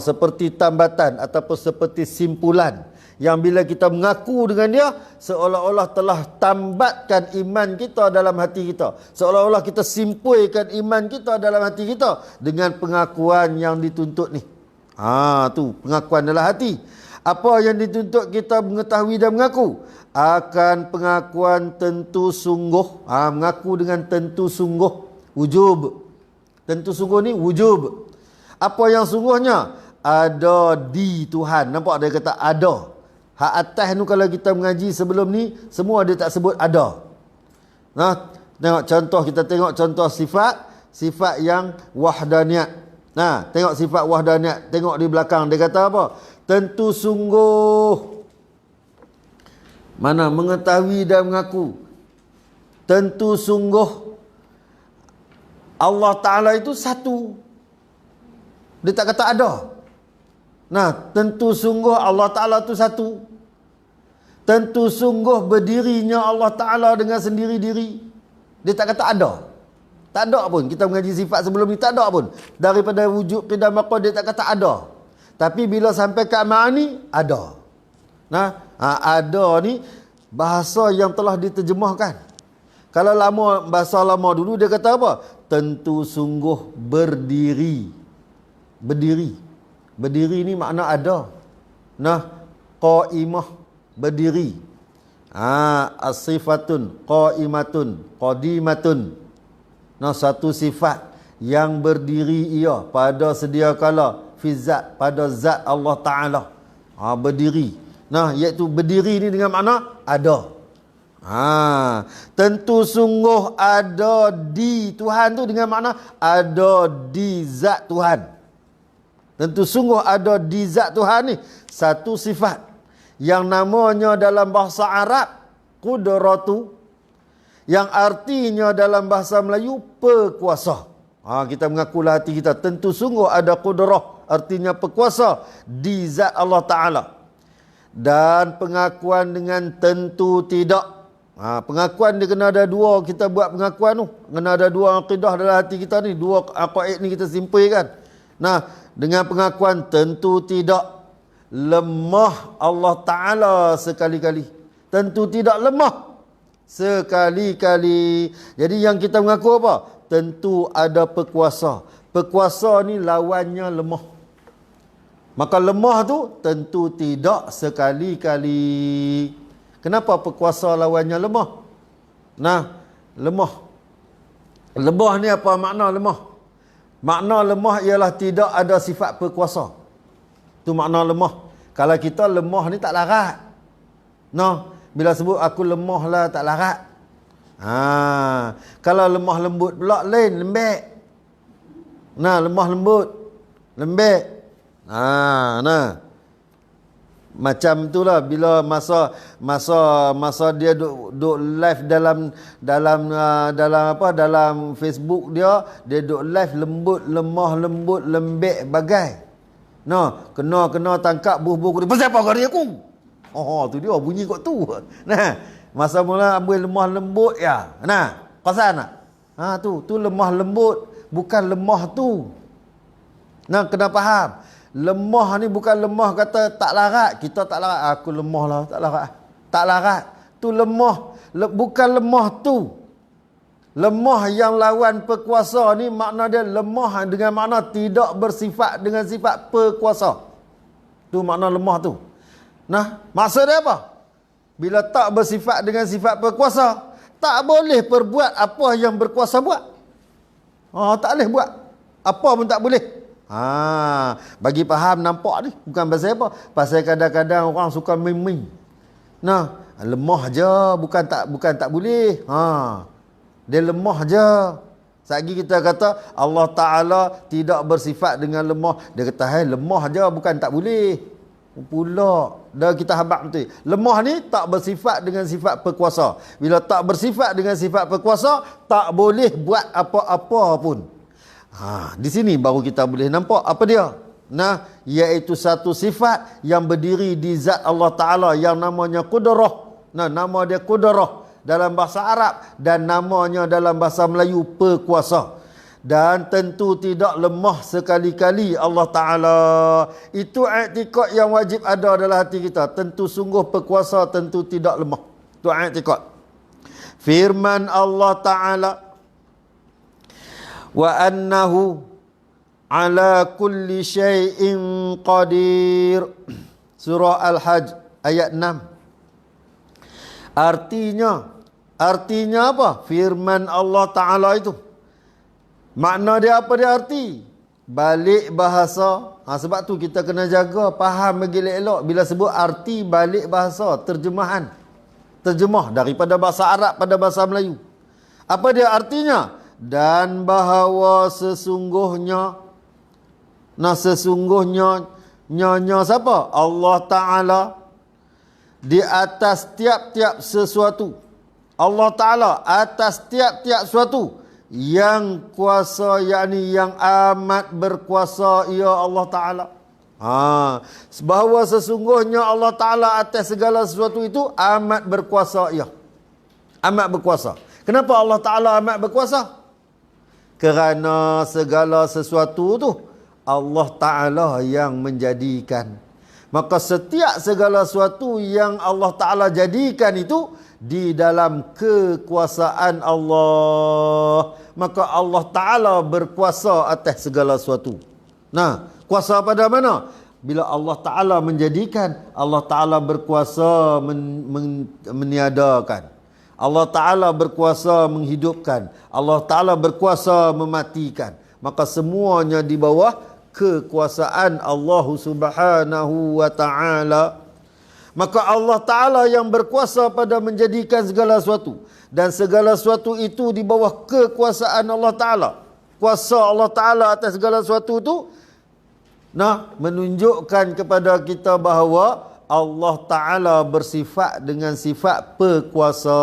Seperti tambatan ataupun seperti simpulan. Yang bila kita mengaku dengan dia, seolah-olah telah tambatkan iman kita dalam hati kita. Seolah-olah kita simpulkan iman kita dalam hati kita dengan pengakuan yang dituntut ni. Tu pengakuan dalam hati. Apa yang dituntut kita mengetahui dan mengaku? Akan pengakuan tentu sungguh. Mengaku dengan tentu sungguh. Wujub. Tentu sungguh ni wujub. Apa yang sungguhnya? Ada di Tuhan. Nampak dia kata ada. Hak atas ni kalau kita mengaji sebelum ni, semua dia tak sebut ada. Nah, tengok contoh, kita tengok contoh sifat yang wahdaniyat. Nah, tengok sifat wahdaniyat. Tengok di belakang dia kata apa? Tentu sungguh. Mana? Mengetahui dan mengaku. Tentu sungguh Allah Ta'ala itu satu. Dia tak kata ada. Nah, tentu sungguh Allah Ta'ala itu satu. Tentu sungguh berdirinya Allah Ta'ala dengan sendiri diri. Dia tak kata ada. Tak ada pun. Kita mengaji sifat sebelum ni, tak ada pun. Daripada wujud qidam maqam, dia tak kata ada. Tapi bila sampai ke ma'ani, ada. Nah, ada ni bahasa yang telah diterjemahkan. Kalau bahasa lama dulu, dia kata apa? Tentu sungguh berdiri. Berdiri ni makna ada. Nah, qaimah, berdiri. As-sifatun qaimatun qadimatun. Nah, satu sifat yang berdiri ia pada sedia kala fi zat, pada zat Allah Ta'ala. Berdiri. Nah, iaitu berdiri ni dengan makna ada. Tentu sungguh ada di Tuhan tu dengan makna ada di zat Tuhan. Tentu sungguh ada di zat Tuhan ni satu sifat yang namanya dalam bahasa Arab qudratu, yang artinya dalam bahasa Melayu perkuasa. Kita mengakulah hati kita tentu sungguh ada qudrah, artinya perkuasa di zat Allah Ta'ala. Dan pengakuan dengan tentu tidak. Pengakuan dia kena ada dua. Kita buat pengakuan tu kena ada dua akidah dalam hati kita ni, dua aqaid ni kita simpulkan. Nah, dengan pengakuan tentu tidak lemah Allah Ta'ala sekali-kali. Tentu tidak lemah sekali-kali. Jadi yang kita mengaku apa? Tentu ada perkuasa. Perkuasa ni lawannya lemah. Maka lemah tu tentu tidak sekali-kali. Kenapa perkuasa lawannya lemah? Nah, lemah. Lemah ni apa makna lemah? Makna lemah ialah tidak ada sifat perkuasa. Itu makna lemah. Kalau kita lemah ni tak larat. Nah, bila sebut aku lemah lah tak larat. Kalau lemah lembut pula lain, lembek. Nah, lemah lembut, lembek. Nah. Macam itulah bila masa dia duk live dalam Facebook dia duk live lembut, lemah lembut, lembek bagai. Kena tangkap buh-buh dia. Pasal apa kau aku? Tu dia bunyi kau tu. Nah, masa mula ambil lemah lembut ya. Nah, pasal nak? Tu lemah lembut, bukan lemah tu. Nah, kena faham. Lemah ni bukan lemah kata tak larat. Kita tak larat. Aku lemah lah. Tak larat. Tak larat. Tu lemah. Bukan lemah tu. Lemah yang lawan perkuasa ni makna dia lemah dengan makna tidak bersifat dengan sifat perkuasa. Tu makna lemah tu. Nah, maksud dia apa? Bila tak bersifat dengan sifat perkuasa, tak boleh perbuat apa yang berkuasa buat. Tak boleh buat. Apa pun tak boleh. Bagi faham nampak ni bukan pasal apa, pasal kadang-kadang orang suka main-main. Nah, lemah je, bukan tak boleh. Dia lemah je. Sagi kita kata Allah Ta'ala tidak bersifat dengan lemah, dia kata lemah je, bukan tak boleh. Pula dah kita habaq betul. Lemah ni tak bersifat dengan sifat perkuasa. Bila tak bersifat dengan sifat perkuasa, tak boleh buat apa-apa pun. Di sini baru kita boleh nampak apa dia. Nah, iaitu satu sifat yang berdiri di zat Allah Ta'ala yang namanya Qudrah. Nah, nama dia Qudrah dalam bahasa Arab dan namanya dalam bahasa Melayu perkuasa. Dan tentu tidak lemah sekali-kali Allah Ta'ala. Itu i'tiqad yang wajib ada dalam hati kita. Tentu sungguh perkuasa, tentu tidak lemah. Itu i'tiqad. Firman Allah Ta'ala, wa annahu ala kulli syai'in qadir. Surah Al-Hajj ayat 6. Artinya apa? Firman Allah Ta'ala itu. Makna dia apa dia arti? Balik bahasa. Sebab tu kita kena jaga, faham bagi elok. Bila sebut arti balik bahasa, terjemah daripada bahasa Arab pada bahasa Melayu. Apa dia artinya? Dan bahawa sesungguhnya, sesungguhnya siapa? Allah Ta'ala di atas tiap-tiap sesuatu. Allah Ta'ala atas tiap-tiap sesuatu yang kuasa, yakni yang amat berkuasa, ia Allah Ta'ala. Bahawa sesungguhnya Allah Ta'ala atas segala sesuatu itu amat berkuasa, ia amat berkuasa. Kenapa Allah Ta'ala amat berkuasa? Kerana segala sesuatu tu Allah Ta'ala yang menjadikan. Maka setiap segala sesuatu yang Allah Ta'ala jadikan itu di dalam kekuasaan Allah. Maka Allah Ta'ala berkuasa atas segala sesuatu. Nah, kuasa pada mana? Bila Allah Ta'ala menjadikan, Allah Ta'ala berkuasa meniadakan. Allah Ta'ala berkuasa menghidupkan. Allah Ta'ala berkuasa mematikan. Maka semuanya di bawah kekuasaan Allah Subhanahu wa Ta'ala. Maka Allah Ta'ala yang berkuasa pada menjadikan segala sesuatu. Dan segala sesuatu itu di bawah kekuasaan Allah Ta'ala. Kuasa Allah Ta'ala atas segala sesuatu itu, menunjukkan kepada kita bahawa Allah Ta'ala bersifat dengan sifat perkuasa.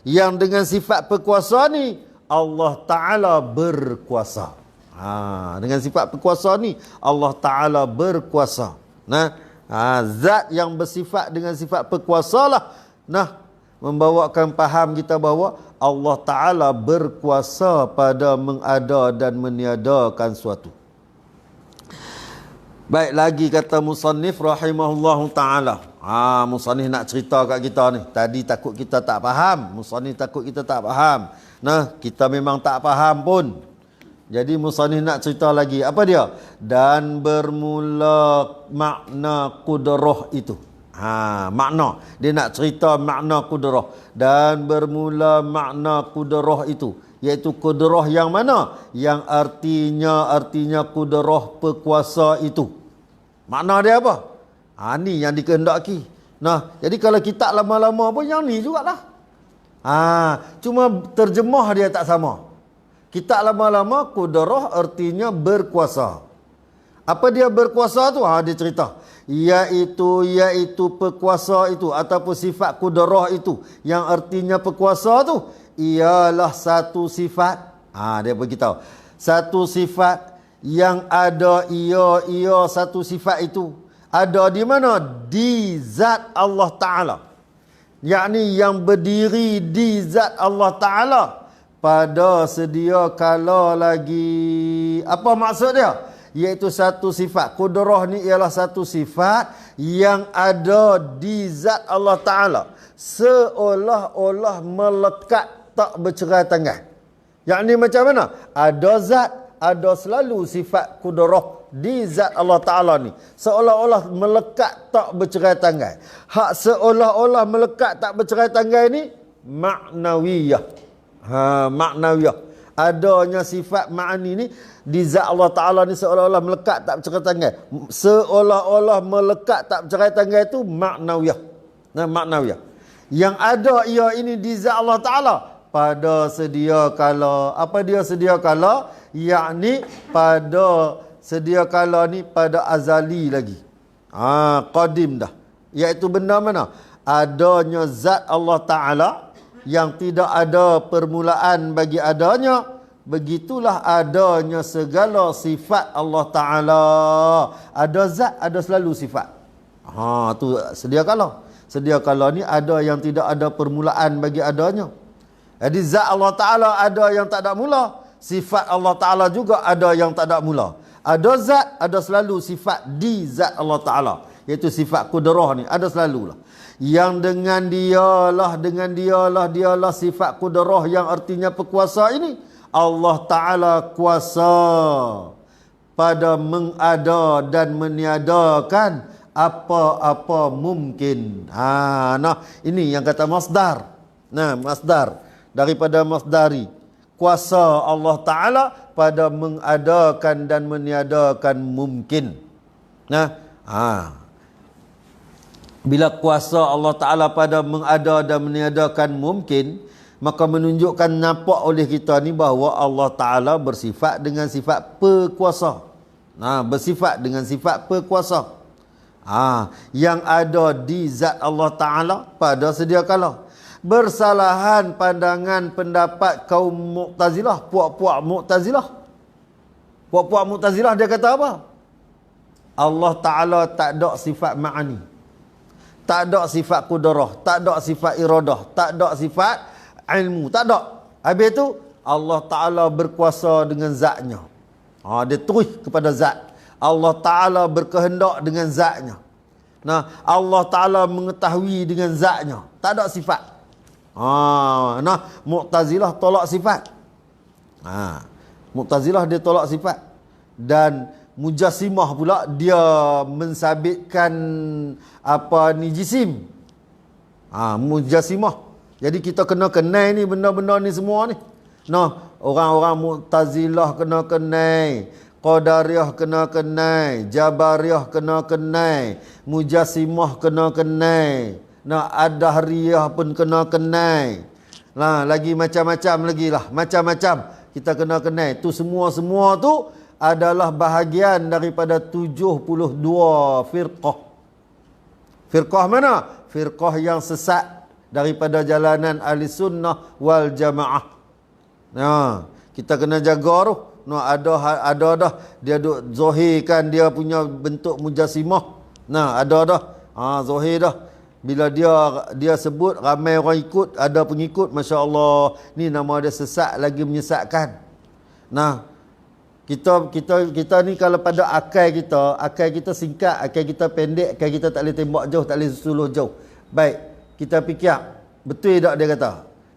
Yang dengan sifat perkuasa ni, Allah Ta'ala berkuasa. Dengan sifat perkuasa ni, Allah Ta'ala berkuasa. Zat yang bersifat dengan sifat perkuasa lah, membawakan faham kita bahawa Allah Ta'ala berkuasa pada mengada dan meniadakan suatu. Baik, lagi kata musannif rahimahullahu ta'ala. Musannif nak cerita kat kita ni. Tadi takut kita tak faham. Musannif takut kita tak faham. Kita memang tak faham pun. Jadi musannif nak cerita lagi. Apa dia? Dan bermula makna qudrah itu. Makna. Dia nak cerita makna qudrah. Dan bermula makna qudrah itu. Iaitu qudrah yang mana? Yang artinya qudrah perkuasa itu. Makna dia apa? Ni yang dikehendaki. Jadi kalau kita lama-lama pun yang ni jugalah. Cuma terjemah dia tak sama. Kita lama-lama qudrah artinya berkuasa. Apa dia berkuasa tu? Dia cerita. Iaitu perkuasa itu ataupun sifat qudrah itu yang artinya perkuasa tu ialah satu sifat. Dia beritahu. Satu sifat yang ada ia satu sifat itu ada di mana? Di zat Allah Ta'ala. Yakni yang berdiri di zat Allah Ta'ala pada sedia kala lagi. Apa maksud dia? Iaitu satu sifat. Qudrah ni ialah satu sifat yang ada di zat Allah Ta'ala. Seolah-olah melekat tak bercerai tanggai. Yakni macam mana? Ada zat, ada selalu sifat qudrah di zat Allah Ta'ala ni. Seolah-olah melekat tak bercerai tanggai. Hak seolah-olah melekat tak bercerai tanggai ni maknawiyah. Maknawiyah. Adanya sifat ma'ani ni di zat Allah Ta'ala ni seolah-olah melekat tak bercerai tanggai. Seolah-olah melekat tak bercerai tanggai itu maknawiyah. Maknawiyah. Yang ada ia ini di zat Allah Ta'ala pada sedia kala. Apa dia sedia kala? Yakni pada sedia kala ni pada azali lagi. Qadim dah. Iaitu benda mana? Adanya zat Allah Ta'ala yang tidak ada permulaan bagi adanya begitulah adanya segala sifat Allah Ta'ala. Ada zat, ada selalu sifat. Tu sedia kala. Sedia kala ni ada yang tidak ada permulaan bagi adanya. Jadi zat Allah Ta'ala ada yang tak ada mula. Sifat Allah Ta'ala juga ada yang tak ada mula. Ada zat, ada selalu sifat di zat Allah Ta'ala. Iaitu sifat kudrah ni, ada selalulah. Yang dengan dialah sifat kudrah yang artinya berkuasa ini. Allah Ta'ala kuasa pada mengada dan meniadakan apa-apa mungkin. Ini yang kata masdar. Masdar daripada masdari. Kuasa Allah Ta'ala pada mengadakan dan meniadakan mungkin. Bila kuasa Allah Ta'ala pada mengada dan meniadakan mungkin, maka menunjukkan nampak oleh kita ni bahawa Allah Ta'ala bersifat dengan sifat perkuasa. Bersifat dengan sifat perkuasa. Yang ada di zat Allah Ta'ala pada sedia kala. Bersalahan pandangan pendapat kaum Mu'tazilah, puak-puak Mu'tazilah. Puak-puak Mu'tazilah dia kata apa? Allah Ta'ala tak ada sifat ma'ani. Tak ada sifat kudrah, tak ada sifat iradah, tak ada sifat ilmu, tak ada. Habis tu Allah Ta'ala berkuasa dengan zatnya. Dia terus kepada zat. Allah Ta'ala berkehendak dengan zatnya. Allah Ta'ala mengetahui dengan zatnya. Tak ada sifat. Mu'tazilah tolak sifat. Mu'tazilah dia tolak sifat. Dan Mujassimah pula dia mensabitkan jisim. Mujassimah. Jadi kita kena kenai ni benda-benda ni semua ni. Orang-orang Mu'tazilah kena kenai, Qadariyah kena kenai, Jabariyah kena kenai, Mujassimah kena kenai, Ad-Dahriyah pun kena kenai. Lagi macam-macam lagi lah, macam-macam kita kena kenai. Tu semua tu adalah bahagian daripada 72 firqah. Firqah mana? Firqah yang sesat daripada jalanan ahli sunnah wal jamaah. Kita kena jaga tu. Ada dah dia duk zahirkan dia punya bentuk mujassimah. Ada dah. Zahir dah. Bila dia sebut ramai orang ikut, ada pengikut, masya-Allah. Ni nama dia sesat lagi menyesatkan. Kita ni kalau pada akal kita singkat, akal kita pendek, akal kita tak boleh tembak jauh, tak boleh suluh jauh. Baik, kita fikir, betul tak dia kata?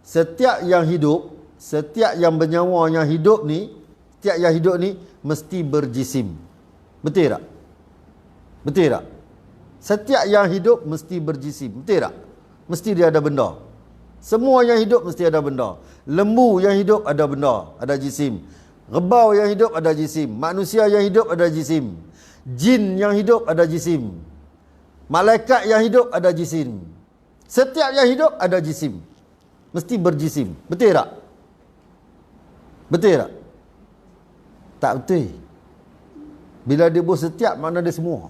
Setiap yang hidup, setiap yang bernyawa yang hidup ni, setiap yang hidup ni mesti berjisim. Betul tak? Betul tak? Setiap yang hidup mesti berjisim. Betul tak? Mesti dia ada benda. Semua yang hidup mesti ada benda. Lembu yang hidup ada benda, ada jisim. Rebau yang hidup ada jisim. Manusia yang hidup ada jisim. Jin yang hidup ada jisim. Malaikat yang hidup ada jisim. Setiap yang hidup ada jisim. Mesti berjisim. Betul tak? Betul tak? Tak betul. Bila dia buat setiap, makna dia semua.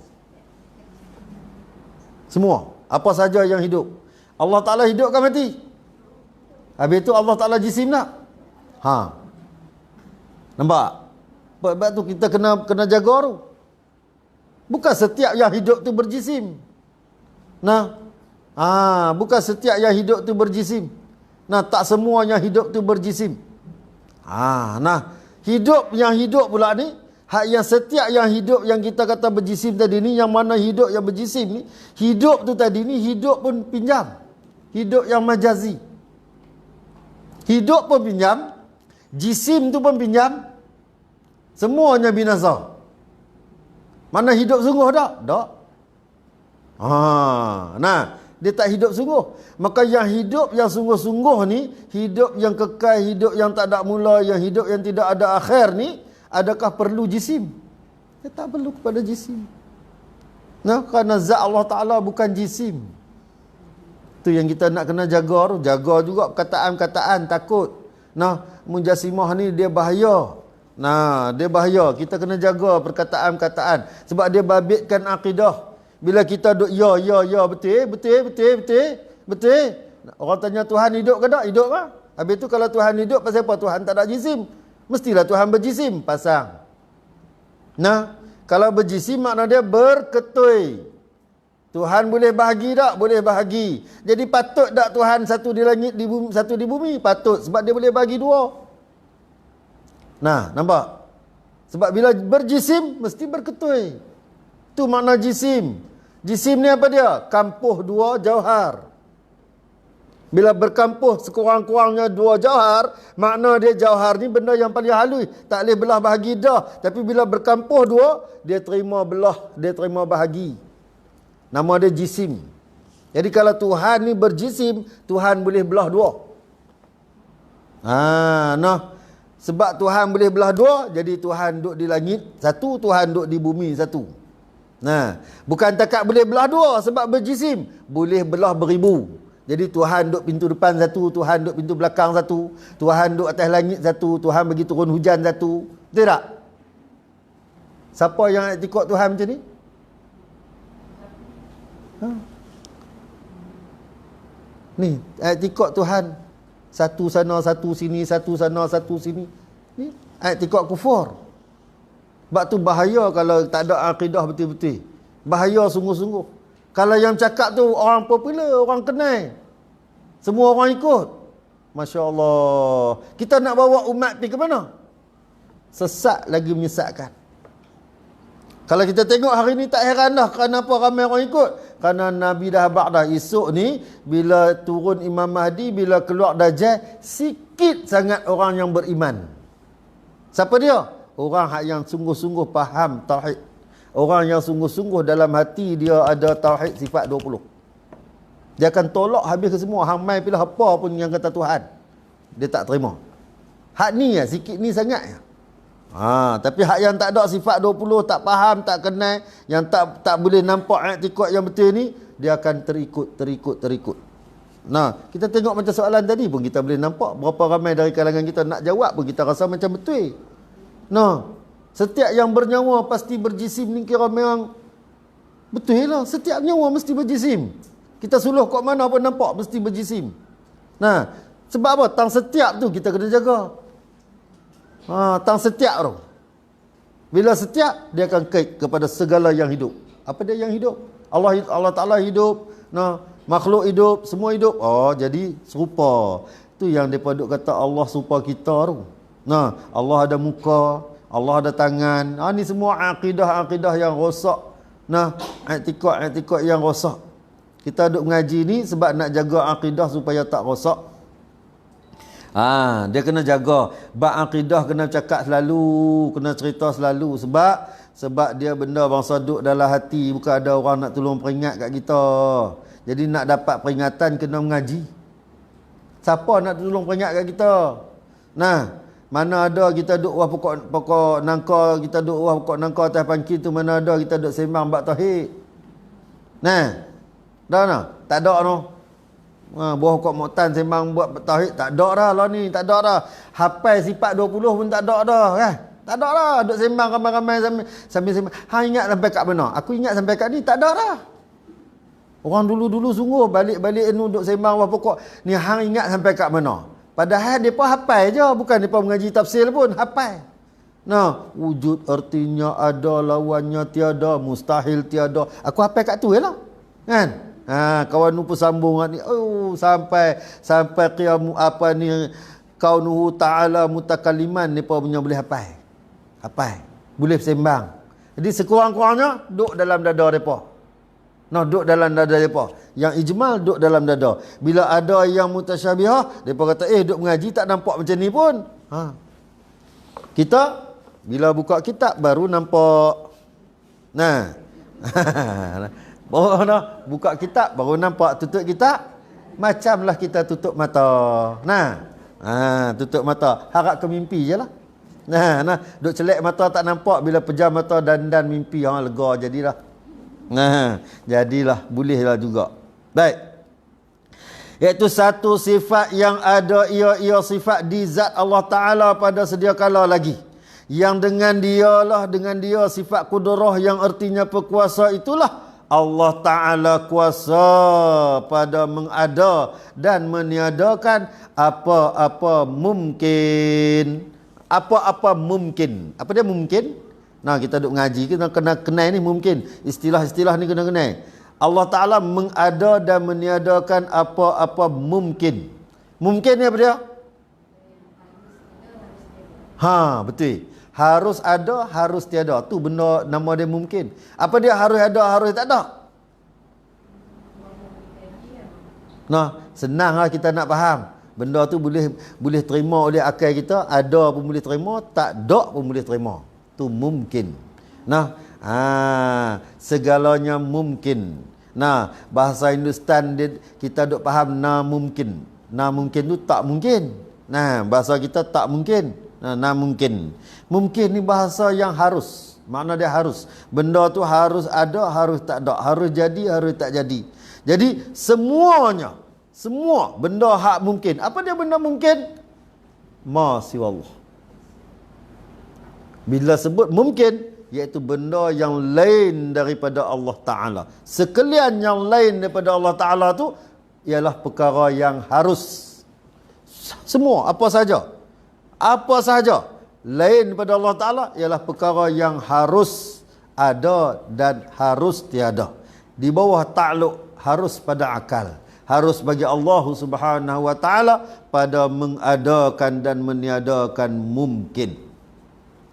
Semua. Apa saja yang hidup. Allah Ta'ala hidup kan mati? Habis itu Allah Ta'ala jisim tak? Nampak? Sebab tu kita kena jaga tu. Bukan setiap yang hidup tu berjisim. Bukan setiap yang hidup tu berjisim. Tak semua yang hidup tu berjisim. Hidup yang hidup pula ni, yang setiap yang hidup yang kita kata berjisim tadi ni, yang mana hidup yang berjisim ni, hidup tu tadi ni hidup pun pinjam. Hidup yang majazi. Hidup pun pinjam, jisim tu pun pinjam. Semuanya binasa. Mana hidup sungguh tak? Tak. Dia tak hidup sungguh. Maka yang hidup yang sungguh-sungguh ni, hidup yang kekal, hidup yang tak ada mula, yang hidup yang tidak ada akhir ni, adakah perlu jisim? Dia tak perlu kepada jisim. Kerana zat Allah Ta'ala bukan jisim. Tu yang kita nak kena jaga tu. Jaga juga perkataan-perkataan, takut. Mujassimah ni dia bahaya. Dia bahaya. Kita kena jaga perkataan-perkataan. Sebab dia babitkan akidah. Bila kita duk ya, betul. Orang tanya Tuhan hidup ke tak? Hidup lah. Habis tu kalau Tuhan hidup, pasal apa? Tuhan tak ada jisim. Mestilah Tuhan berjisim, pasang. Nah, kalau berjisim makna dia berketui. Tuhan boleh bahagi tak? Boleh bahagi. Jadi patut tak Tuhan satu di langit, di bumi, satu di bumi? Patut, sebab dia boleh bahagi dua. Nah, nampak? Sebab bila berjisim, mesti berketui. Itu makna jisim. Jisim ni apa dia? Kampuh dua jauhar. Bila berkampuh sekurang-kurangnya dua jauhar, makna dia jauhar ni benda yang paling halus, tak boleh belah bahagi dah. Tapi bila berkampuh dua, dia terima belah, dia terima bahagi. Nama dia jisim. Jadi kalau Tuhan ni berjisim, Tuhan boleh belah dua. Nah, sebab Tuhan boleh belah dua, jadi Tuhan duduk di langit satu, Tuhan duduk di bumi satu. Nah, bukan takat boleh belah dua sebab berjisim, boleh belah beribu. Jadi Tuhan duduk pintu depan satu, Tuhan duduk pintu belakang satu, Tuhan duduk atas langit satu, Tuhan bagi turun hujan satu. Betul tak? Siapa yang ikut Tuhan macam ni? Ni, ikut Tuhan. Satu sana, satu sini, satu sana, satu sini. Ni, ikut kufur. Sebab tu bahaya kalau tak ada akidah betul-betul. Bahaya sungguh-sungguh. Kalau yang cakap tu orang popular, orang kenal, semua orang ikut, Masya Allah. Kita nak bawa umat pergi ke mana? Sesat lagi menyesatkan. Kalau kita tengok hari ni tak heran dah kenapa ramai orang ikut. Kerana Nabi dah habaq dah, esok ni bila turun Imam Mahdi, bila keluar Dajjal, sikit sangat orang yang beriman. Siapa dia? Orang yang sungguh-sungguh faham tauhid. Orang yang sungguh-sungguh dalam hati dia ada tauhid sifat 20. Dia akan tolak habis ke semua. Hang mai pilih apa pun yang kata Tuhan, dia tak terima. Hak ni ya, sikit ni sangat ya. Tapi hak yang tak ada sifat 20, tak faham, tak kenal, yang tak boleh nampak i'tikad yang betul ni, dia akan terikut. Nah, kita tengok macam soalan tadi pun kita boleh nampak berapa ramai dari kalangan kita nak jawab pun kita rasa macam betul. Nah, setiap yang bernyawa pasti berjisim ni kira memang betul lah. Setiap nyawa mesti berjisim. Kita suluh kat mana pun nampak mesti berjisim. Nah, sebab apa? Tang setiap tu kita kena jaga. Tang setiap tu. Bila setiap, dia akan kait kepada segala yang hidup. Apa dia yang hidup? Allah Ta'ala hidup. Nah, makhluk hidup, semua hidup. Jadi serupa. Tu yang mereka duk kata Allah serupa kita tu. Nah, Allah ada muka, Allah ada tangan. Ni semua akidah-akidah yang rosak. Nah, i'tikad yang rosak. Kita duk mengaji ni sebab nak jaga akidah supaya tak rosak. Dia kena jaga. Bab akidah kena cakap selalu, kena cerita selalu. Sebab dia benda bangsa duk dalam hati, bukan ada orang nak tolong peringat kat kita. Jadi nak dapat peringatan kena mengaji. Siapa nak tolong peringat kat kita? Nah, mana ada kita duk wah pokok nangka, kita duk wah pokok nangka atas pangki tu, mana ada kita duk sembang bab tauhid. Nah, dah nah, tak ada noh. Buah pokok muktan sembang buat tauhid, tak ada dah lah ni, tak ada dah. Hafal sifat 20 pun tak ada dah kan. Tak ada dah, duk sembang ramai-ramai sambil sembang. Hang ingat sampai kat mana? Aku ingat sampai kat ni, tak ada dah. Orang dulu-dulu sungguh balik-balik ni duk sembang buah pokok. Ni hang ingat sampai kat mana? Padahal depa hafal je, bukan depa mengaji tafsir pun, hafal. Nah, wujud artinya ada, lawannya tiada, mustahil tiada. Aku hafal kat tu jelah. Kan? Kawan nu sambung ni, sampai qiyam apa ni, kaunuhu ta'ala mutakalliman, depa punya boleh hafal. Boleh sembang. Jadi sekurang-kurangnya duduk dalam dada depa. Duduk dalam dada depa. Yang ijmal duduk dalam dada. Bila ada yang mutasyabihah, depa kata duduk mengaji tak nampak macam ni pun. Kita bila buka kitab baru nampak. Nah. Buka kitab baru nampak, tutup kitab macamlah kita tutup mata. Tutup mata, harap ke mimpi je lah. Duk celek mata tak nampak, bila pejam mata dan mimpi, lega jadilah. Jadilah, bolehlah juga. Baik. Iaitu satu sifat yang ada, ia sifat di zat Allah Ta'ala pada sedia kala lagi. Yang dengan dia sifat kudrah yang artinya berkuasa, itulah Allah Ta'ala kuasa pada mengada dan meniadakan apa-apa mungkin. Apa-apa mungkin. Apa dia mungkin? Nah, kita duk ngaji, kita kena kenal ni mungkin. Istilah-istilah ni kena kenal. Allah Ta'ala mengada dan meniadakan apa-apa mungkin. Mungkin ni apa dia? Betul. Harus ada, harus tiada. Tu benda nama dia mungkin. Apa dia harus ada, harus tak ada? Nah, senanglah kita nak faham. Benda tu boleh terima oleh akal kita, ada pun boleh terima, tak ada pun boleh terima. Tu mungkin. Nah, segalanya mungkin. Nah, bahasa Hindustan kita duk faham na mungkin. Na mungkin tu tak mungkin. Nah, bahasa kita tak mungkin. Nah, mungkin. Mungkin ni bahasa yang harus. Makna dia harus. Benda tu harus ada, harus tak ada. Harus jadi, harus tak jadi. Jadi semuanya, semua benda hak mungkin. Apa dia benda mungkin? Ma siwallah. Bila sebut mungkin, iaitu benda yang lain daripada Allah Ta'ala. Sekalian yang lain daripada Allah Ta'ala tu ialah perkara yang harus. Semua, apa saja. Apa sahaja lain daripada Allah Ta'ala ialah perkara yang harus ada dan harus tiada. Di bawah takluk harus pada akal. Harus bagi Allah Subhanahu Wa Ta'ala pada mengadakan dan meniadakan mungkin.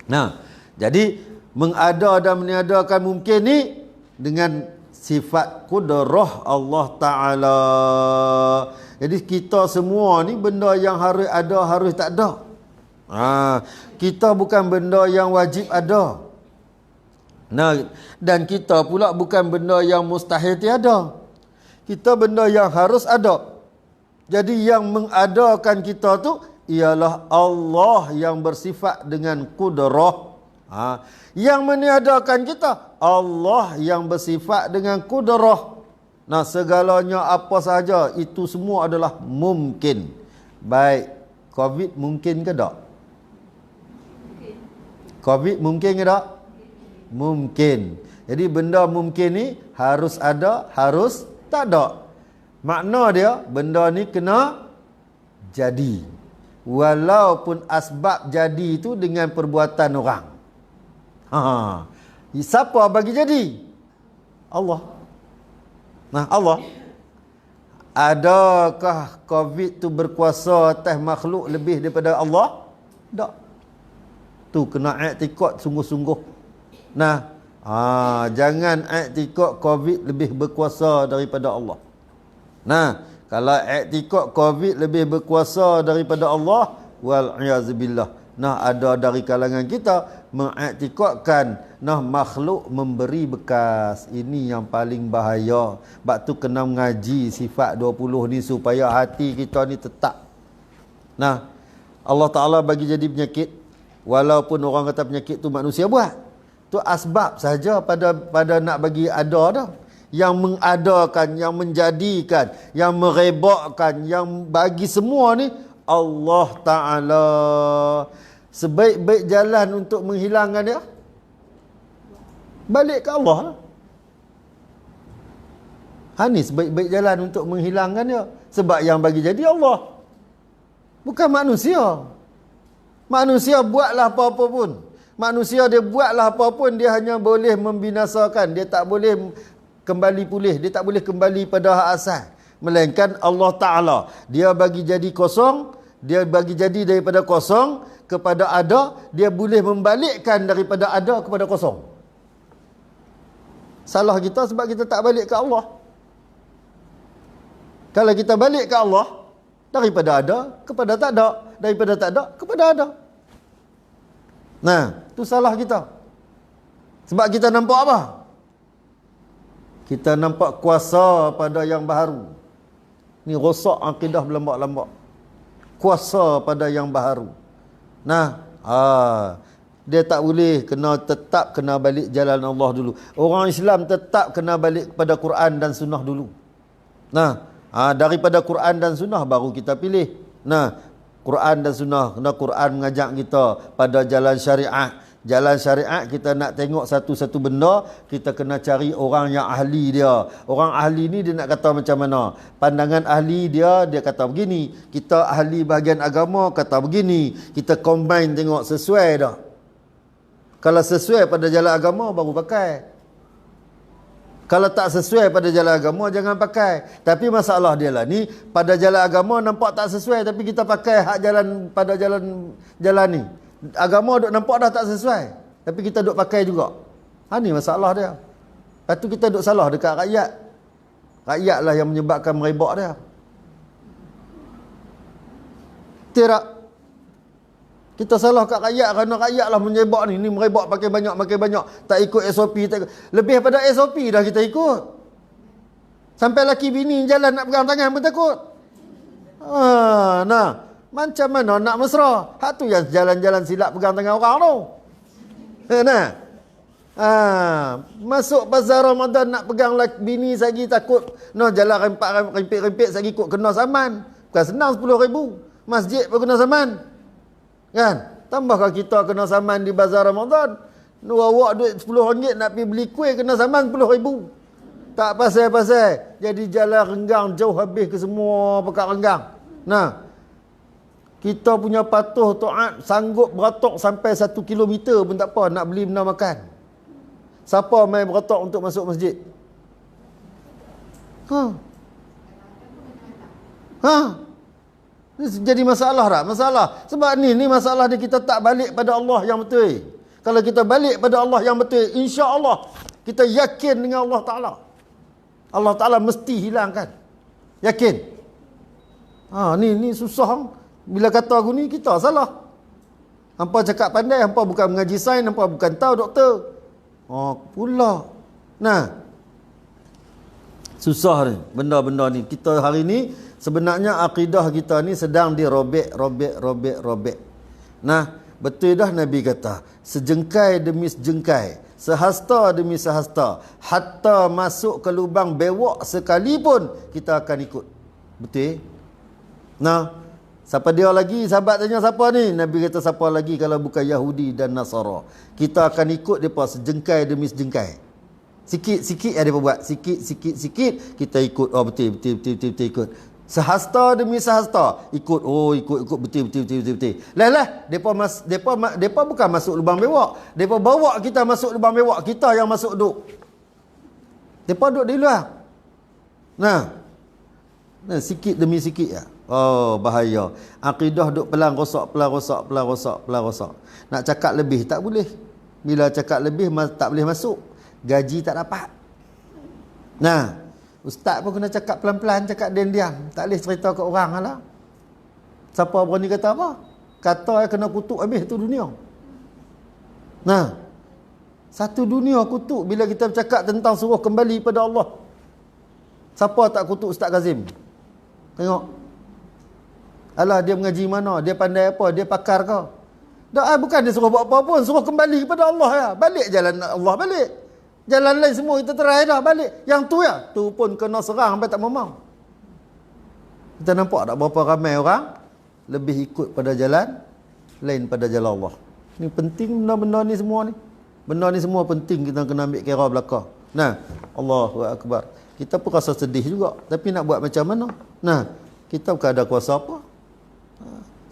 Nah, jadi mengada dan meniadakan mungkin ni dengan sifat kudrah Allah Ta'ala. Jadi kita semua ni benda yang harus ada, harus tak ada. Kita bukan benda yang wajib ada. Nah, dan kita pula bukan benda yang mustahil tiada. Kita benda yang harus ada. Jadi yang mengadakan kita tu ialah Allah yang bersifat dengan kudrah. Yang meniadakan kita Allah yang bersifat dengan kudrah. Nah, segalanya apa sahaja itu semua adalah mungkin. Baik, COVID mungkin ke tak? COVID mungkin ke tak? Mungkin. Jadi benda mungkin ni harus ada, harus tak ada. Makna dia benda ni kena jadi. Walaupun asbab jadi itu dengan perbuatan orang. Siapa bagi jadi? Allah. Nah, Allah. Adakah COVID tu berkuasa atas makhluk lebih daripada Allah? Tak. Tu kena i'tikad sungguh-sungguh. Nah, jangan i'tikad COVID lebih berkuasa daripada Allah. Nah, kalau i'tikad COVID lebih berkuasa daripada Allah, wal-iyazubillah. Nah, ada dari kalangan kita mengiktikadkan makhluk memberi bekas. Ini yang paling bahaya. Sebab tu kena mengaji sifat 20 ni supaya hati kita ni tetap. Nah, Allah Ta'ala bagi jadi penyakit. Walaupun orang kata penyakit tu manusia buat. Tu asbab saja pada nak bagi ada dah. Yang mengadakan, yang menjadikan, yang merebakkan, yang bagi semua ni Allah Ta'ala. Sebaik-baik jalan untuk menghilangkan dia, balik ke Allah. Ni sebaik-baik jalan untuk menghilangkan dia. Sebab yang bagi jadi Allah, bukan manusia. Manusia buatlah apa-apa pun. Manusia dia buatlah apa pun, dia hanya boleh membinasakan. Dia tak boleh kembali pulih. Dia tak boleh kembali pada hak asal. Melainkan Allah Ta'ala, dia bagi jadi kosong. Dia bagi jadi daripada kosong kepada ada. Dia boleh membalikkan daripada ada kepada kosong. Salah kita sebab kita tak balik ke Allah. Kalau kita balik ke Allah, daripada ada kepada tak ada, daripada tak ada kepada ada. Nah, tu salah kita. Sebab kita nampak apa? Kita nampak kuasa pada yang baharu. Ni rosak akidah berlambak-lambak. Kuasa pada yang baharu. Nah, dia tak boleh, tetap kena balik jalan Allah dulu. Orang Islam tetap kena balik kepada Quran dan Sunnah dulu. Nah, daripada Quran dan Sunnah baru kita pilih. Nah, Quran dan Sunnah. Quran mengajak kita pada jalan syariat. Jalan syariat, kita nak tengok satu-satu benda, kita kena cari orang yang ahli dia. Orang ahli ni dia nak kata macam mana. Pandangan ahli dia kata begini. Kita ahli bahagian agama kata begini. Kita combine tengok sesuai dah. Kalau sesuai pada jalan agama baru pakai. Kalau tak sesuai pada jalan agama jangan pakai. Tapi masalah dia lah ni, pada jalan agama nampak tak sesuai tapi kita pakai hak jalan pada jalan ni. Agama duk nampak dah tak sesuai tapi kita duk pakai juga. Ni masalah dia. Lepas tu kita duk salah dekat rakyat. Rakyat lah yang menyebabkan merebak dia. Tidak. Kita salah kat rakyat kerana rakyat lah menyebab ni. Ni merebak pakai banyak. Tak ikut SOP. Lebih pada SOP dah kita ikut. Sampai laki bini jalan nak pegang tangan pun takut. Nah. Macam mana nak mesra? Hak tu yang jalan-jalan silap pegang tangan orang tu. Nah. Masuk bazar Ramadan nak pegang bini lagi takut. No, jalan rempit-rempit lagi kot kena saman. Bukan senang 10,000. Masjid pun kena saman. Kan? Tambahkan kita kena saman di bazar Ramadan. Awak duit RM10 nak pergi beli kuih kena saman 10,000. Tak pasal-pasal. Jadi jalan renggang jauh habis ke semua pekat renggang. Nah. Kita punya patuh taat sanggup beratok sampai 1 kilometer pun tak apa nak beli benda makan. Siapa main beratok untuk masuk masjid? Ini jadi masalah tak? Masalah. Sebab ni masalah dia kita tak balik pada Allah yang betul. Kalau kita balik pada Allah yang betul, insya-Allah kita yakin dengan Allah Taala. Allah Taala mesti hilangkan. Yakin. Ni susah. Bila kata aku ni, kita salah. Hampa cakap pandai, hampa bukan mengaji sains, hampa bukan tahu doktor. Pula. Nah. Susah ni, benda-benda ni. Kita hari ni, sebenarnya akidah kita ni sedang dirobek. Nah, betul dah Nabi kata, sejengkai demi sejengkai, sehasta demi sehasta, hatta masuk ke lubang bewak sekalipun, kita akan ikut. Betul? Nah, siapa dia lagi? Sahabat tanya siapa ni? Nabi kata siapa lagi kalau bukan Yahudi dan Nasara. Kita akan ikut mereka sejengkai demi sejengkai. Sikit-sikit yang mereka buat. Sikit-sikit kita ikut. Betul ikut. Sehasta demi sehasta. Ikut. Ikut. Betul. Lah. Mereka bukan masuk lubang bewak. Mereka bawa kita masuk lubang bewak. Kita yang masuk duk. Mereka duk di luar. Nah, sikit demi sikit ya. Bahaya. Akidah duk pelan rosak. Nak cakap lebih tak boleh. Bila cakap lebih tak boleh masuk. Gaji tak dapat. Nah, ustaz pun kena cakap pelan-pelan, cakap diam-diam. Tak boleh cerita ke orang lah. Siapa berani kata apa? Kata kena kutuk habis tu dunia. Nah, satu dunia kutuk bila kita bercakap tentang suruh kembali pada Allah. Siapa tak kutuk Ustaz Kazim? Tengok. Alah, dia mengaji mana? Dia pandai apa? Dia pakar ke? Bukan dia suruh buat apa pun. Suruh kembali kepada Allah ya. Balik jalan Allah, balik. Jalan lain semua kita try dah, balik. Yang tu ya. Tu pun kena serang sampai tak mau. Kita nampak tak berapa ramai orang lebih ikut pada jalan lain pada jalan Allah. Ni penting benda-benda ni semua ni. Benda ni semua penting kita kena ambil kira belakang. Nah, Allahu Akbar. Kita pun rasa sedih juga. Tapi nak buat macam mana? Nah, kita bukan ada kuasa apa.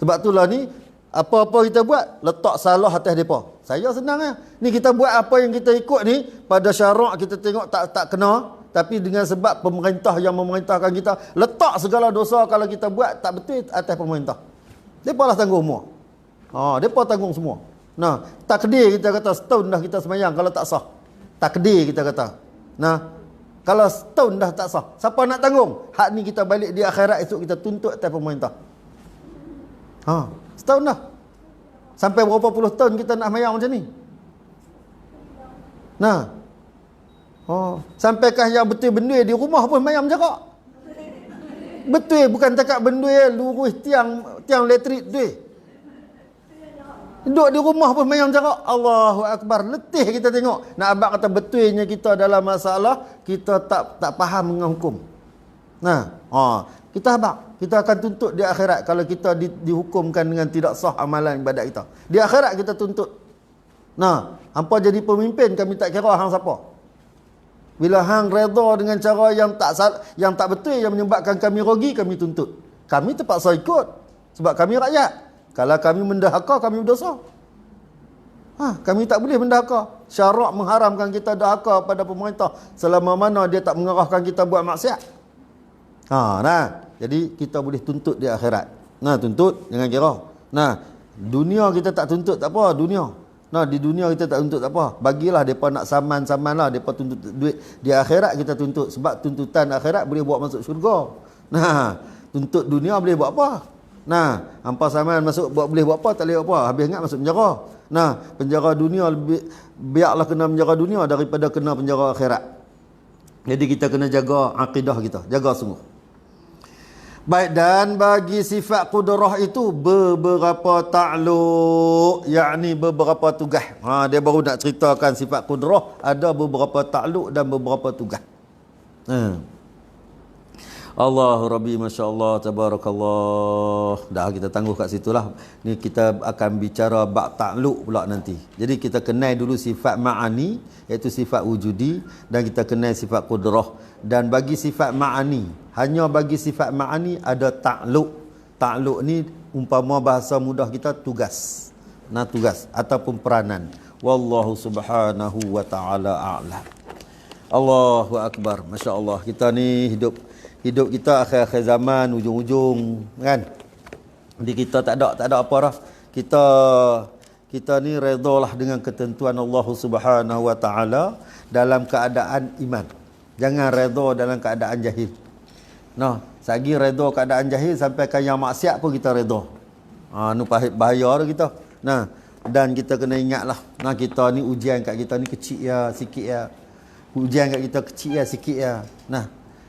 Sebab itulah ni, apa-apa kita buat, letak salah atas mereka. Saya senang ya. Ni kita buat apa yang kita ikut ni, pada syarak kita tengok tak kena. Tapi dengan sebab pemerintah yang memerintahkan kita, letak segala dosa kalau kita buat tak betul atas pemerintah. Mereka lah tanggung semua. Mereka tanggung semua. Nah, takdir kita kata setahun dah kita semayang kalau tak sah. Takdir kita kata. Nah, kalau setahun dah tak sah, siapa nak tanggung? Hak ni kita balik di akhirat esok kita tuntut atas pemerintah. Setahun dah. Sampai berapa puluh tahun kita nak semayang macam ni? Nah. Sampaikah yang betul bendui di rumah pun semayang jarak? Betul, bukan cakap bendui lurus tiang elektrik tu. Duduk di rumah pun semayang jarak. Allahu Akbar. Letih kita tengok. Nak abang kata betulnya kita dalam masalah, kita tak faham dengan hukum. Nah, kita abang. Kita akan tuntut di akhirat kalau kita dihukumkan dengan tidak sah amalan ibadat kita. Di akhirat kita tuntut. Nah, hampa jadi pemimpin, kami tak kira hang siapa. Bila hang redha dengan cara yang tak betul, yang menyebabkan kami rugi, kami tuntut. Kami terpaksa ikut sebab kami rakyat. Kalau kami mendahaka, kami berdosa. Kami tak boleh mendahaka. Syarak mengharamkan kita dahaka pada pemerintah selama mana dia tak mengarahkan kita buat maksiat. Jadi kita boleh tuntut di akhirat. Tuntut jangan kira. Dunia kita tak tuntut tak apa, dunia. Di dunia kita tak tuntut tak apa. Bagilah depa nak saman lah, depa tuntut duit. Di akhirat kita tuntut sebab tuntutan akhirat boleh buat masuk syurga. Tuntut dunia boleh buat apa? Hampa saman masuk boleh buat apa, tak boleh buat apa. Habis ingat masuk penjara. Penjara dunia biarlah kena penjara dunia daripada kena penjara akhirat. Jadi kita kena jaga akidah kita, jaga sungguh. Baik, dan bagi sifat qudrah itu beberapa ta'alluq, yakni beberapa tugas. Dia baru nak ceritakan sifat qudrah, ada beberapa ta'alluq dan beberapa tugas. Allahu Rabbi, Masya Allah, Tabarakallah. Dah kita tangguh kat situlah. Ni kita akan bicara bab ta'alluq pula nanti. Jadi kita kenal dulu sifat ma'ani, iaitu sifat wujudi, dan kita kenal sifat qudrah. Dan bagi sifat ma'ani, hanya bagi sifat ma'ani ada ta'alluq. Ta'alluq ni umpama bahasa mudah kita tugas. Tugas ataupun peranan. Wallahu subhanahu wa ta'ala a'lam. Allahu akbar. Masya Allah. Kita ni hidup kita akhir-akhir zaman, ujung-ujung kan. Jadi kita tak ada apa dah. Kita ni redalah dengan ketentuan Allah Subhanahu wa taala dalam keadaan iman. Jangan redha dalam keadaan jahil. Sagi redha keadaan jahil sampai kan yang maksiat pun kita redha. Bahaya dah kita. Dan kita kena ingatlah, kita ni ujian kat kita ni kecil ya, sikit ya. Ujian kat kita kecil ya, sikit ya.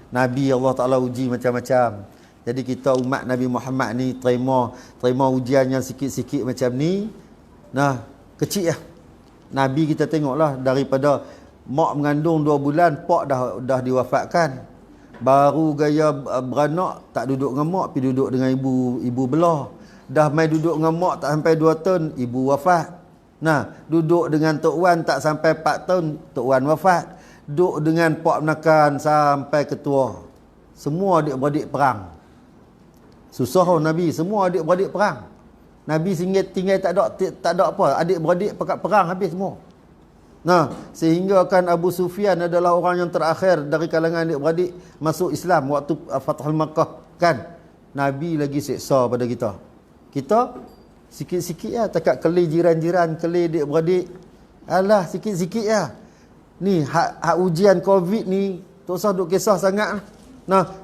Nabi Allah Ta'ala uji macam-macam. Jadi kita umat Nabi Muhammad ni terima ujian yang sikit-sikit macam ni. Kecil ya. Nabi kita tengoklah daripada mak mengandung 2 bulan, pak dah diwafatkan. Baru gaya beranak, tak duduk dengan mak, pergi duduk dengan ibu belah. Dah mai duduk dengan mak tak sampai 2 tahun, ibu wafat. Duduk dengan Tok Wan tak sampai 4 tahun, Tok Wan wafat. Duduk dengan pak menakan sampai ketua. Semua adik-beradik perang. Susah Nabi, semua adik-beradik perang. Nabi tinggal tak ada apa, adik-beradik pekat perang habis semua. Sehingga kan Abu Sufyan adalah orang yang terakhir dari kalangan adik-beradik masuk Islam waktu Fathul Makkah kan. Nabi lagi seksa pada kita. Kita sikit-sikit ya, takat keli jiran-jiran, keli adik-beradik. Alah, sikit-sikit ya. Ni hak ujian Covid ni tak usah duk kisah sangat.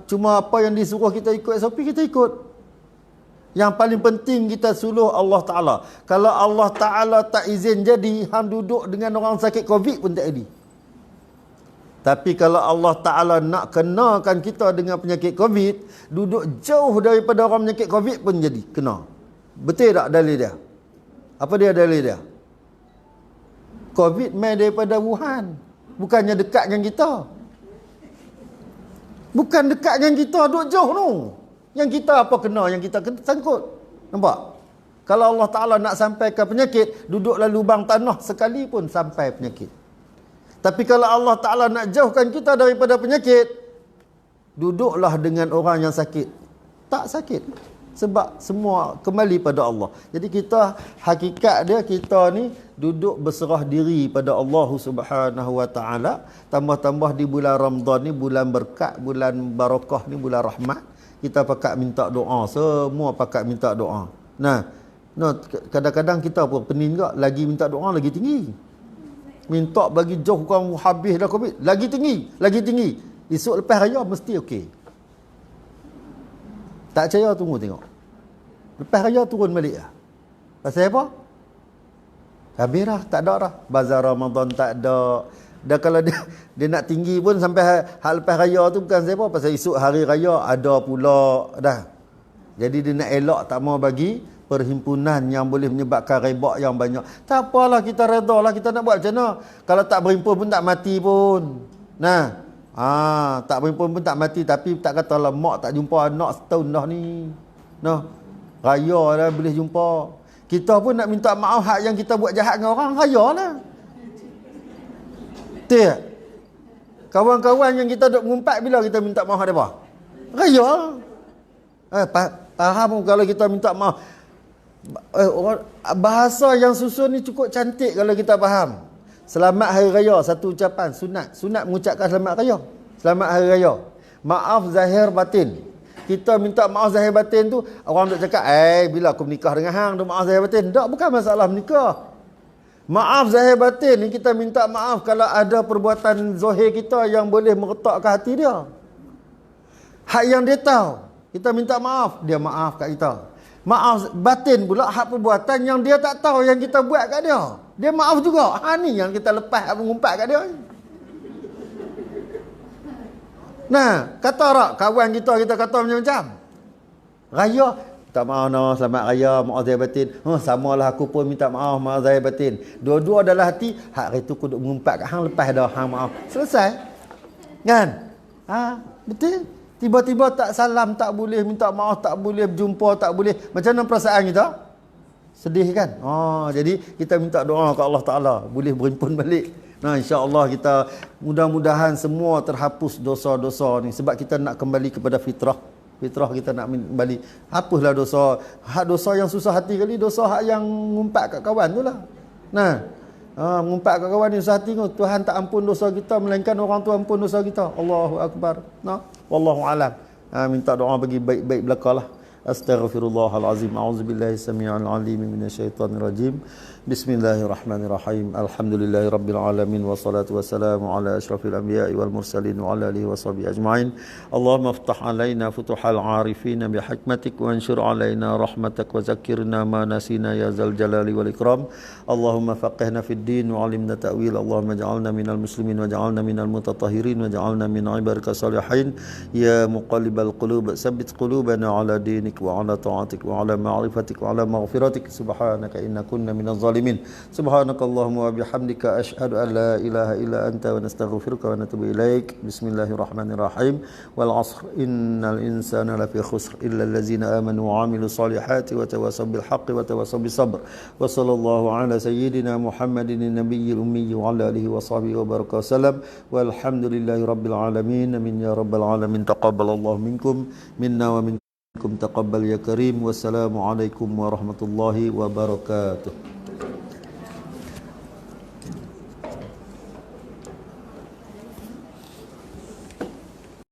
Cuma apa yang disuruh kita ikut SOP kita ikut. Yang paling penting kita suluh Allah Ta'ala. Kalau Allah Ta'ala tak izin jadi, hang duduk dengan orang sakit Covid pun tak jadi. Tapi kalau Allah Ta'ala nak kenakan kita dengan penyakit Covid, duduk jauh daripada orang penyakit Covid pun jadi kena. Betul tak dalil dia? Apa dia dalil dia? Covid main daripada Wuhan. Bukannya dekat dengan kita. Bukan dekat dengan kita, duduk jauh tu. Yang kita apa kena, yang kita kena sangkut. Nampak? Kalau Allah Ta'ala nak sampaikan penyakit, duduklah lubang tanah sekali pun sampai penyakit. Tapi kalau Allah Ta'ala nak jauhkan kita daripada penyakit, duduklah dengan orang yang sakit. Tak sakit. Sebab semua kembali pada Allah. Jadi kita, hakikat dia, kita ni duduk berserah diri pada Allah Subhanahu wa ta'ala. Tambah-tambah di bulan Ramadan ni, bulan berkat, bulan barakah ni, bulan rahmat. Kita pakat minta doa. Semua pakat minta doa. Kadang-kadang kita pun pening juga. Lagi minta doa, lagi tinggi. Minta bagi jauhkan habis dah Covid. Lagi tinggi. Lagi tinggi. Esok lepas raya mesti okey. Tak percaya tunggu tengok. Lepas raya turun balik lah. Pasal apa? Habis dah, tak ada dah. Bazar Ramadan tak ada. Dan kalau dia nak tinggi pun sampai hal lepas raya tu bukan siapa. Pasal esok hari raya ada pula dah. Jadi dia nak elak tak mau bagi perhimpunan yang boleh menyebabkan rebak yang banyak. Tak apalah, kita redha lah, kita nak buat macam mana. Kalau tak berhimpun pun tak mati pun. Tak berhimpun pun tak mati. Tapi tak katalah mak tak jumpa anak setahun dah ni. Raya dah boleh jumpa. Kita pun nak minta maaf hak yang kita buat jahat dengan orang, raya lah. Betul. Kawan-kawan yang kita duk mengumpat, bila kita minta maaf depa? Raya. Faham kalau kita minta maaf. Bahasa yang susun ni cukup cantik kalau kita faham. Selamat Hari Raya, satu ucapan sunat. Sunat mengucapkan selamat raya. Selamat Hari Raya. Maaf zahir batin. Kita minta maaf zahir batin tu, orang tak cakap, bila aku menikah dengan hang, tu maaf zahir batin. Tak, bukan masalah menikah. Maaf zahir batin ni kita minta maaf kalau ada perbuatan zahir kita yang boleh meretak ke hati dia. Hak yang dia tahu, kita minta maaf, dia maaf kat kita. Maaf batin pula hak perbuatan yang dia tak tahu yang kita buat kat dia. Dia maaf juga. Ni yang kita lepas mengumpat kat dia. Nah, kata tak kawan kita kata macam-macam. Raya, tak maaf no, selamat raya, maaf zahir batin. Samalah aku pun minta maaf zahir batin. Dua-dua adalah hati. Hak itu aku duk mengumpat kat hang, lepas dah hang maaf. Selesai. Kan? Betul? Tiba-tiba tak salam, tak boleh minta maaf, tak boleh berjumpa, tak boleh. Macam mana perasaan kita? Sedih kan? Jadi kita minta doa ke Allah Ta'ala, boleh berhimpun balik. Nah, insya-Allah kita mudah-mudahan semua terhapus dosa-dosa ni, sebab kita nak kembali kepada fitrah. Fitrah kita nak kembali. Hapuslah dosa. Hak dosa yang susah hati kali, dosa hak yang ngumpat kat kawan tu lah. Nah, ngumpat kat kawan ni susah hati tu. Tuhan tak ampun dosa kita, melainkan orang tu ampun dosa kita. Allahu Akbar. Nah, wallahu alam. Minta doa bagi baik-baik belakalah. Astaghfirullahalazim. A'udzubillahi samii'il 'aliim minasyaitonir rajim. Bismillahirrahmanirrahim. Alhamdulillahirabbil alamin wassalatu wassalamu ala asyrafil anbiya'i wal mursalin wa ala alihi washabihi ajma'in. Allahumma iftah 'alaina futuhal 'arifin bi hikmatik wa anshur 'alaina rahmatak wa zakkirna ma nasina ya zal jalali wal ikram. Allahumma faqihna fid din wa 'allimna ta'wil. Allahumma ij'alna minal muslimin wa ij'alna minal mutatahhirin wa ij'alna min 'ibadika salihin. Ya muqallibal qulub, tsabbit qulubana 'ala dinik wa 'ala ta'atik wa 'ala ma'rifatik wa 'ala maghfiratik. Subhanaka inna kunna minaz zalimin. Subhanakallahumma wa bihamdika asyhadu an la ilaha illa anta wa nastaghfiruka wa natubu ilaik. Bismillahirrahmanirrahim. Wal 'ashr innal insana lafi khusr illa allazina amanu wa 'amilus solihati wa tawassaw bil haqqi wa tawassaw bis sabr. Wa sallallahu ala sayyidina Muhammadin nabiyil ummi wa ala alihi wa sahbihi wa baraka wasallam. Walhamdulillahi rabbil alamin. Amin ya rabbal alamin. Taqabbalallahu minkum minna wa minkum taqabbal ya karim. Wassalamu alaikum warahmatullahi wabarakatuh.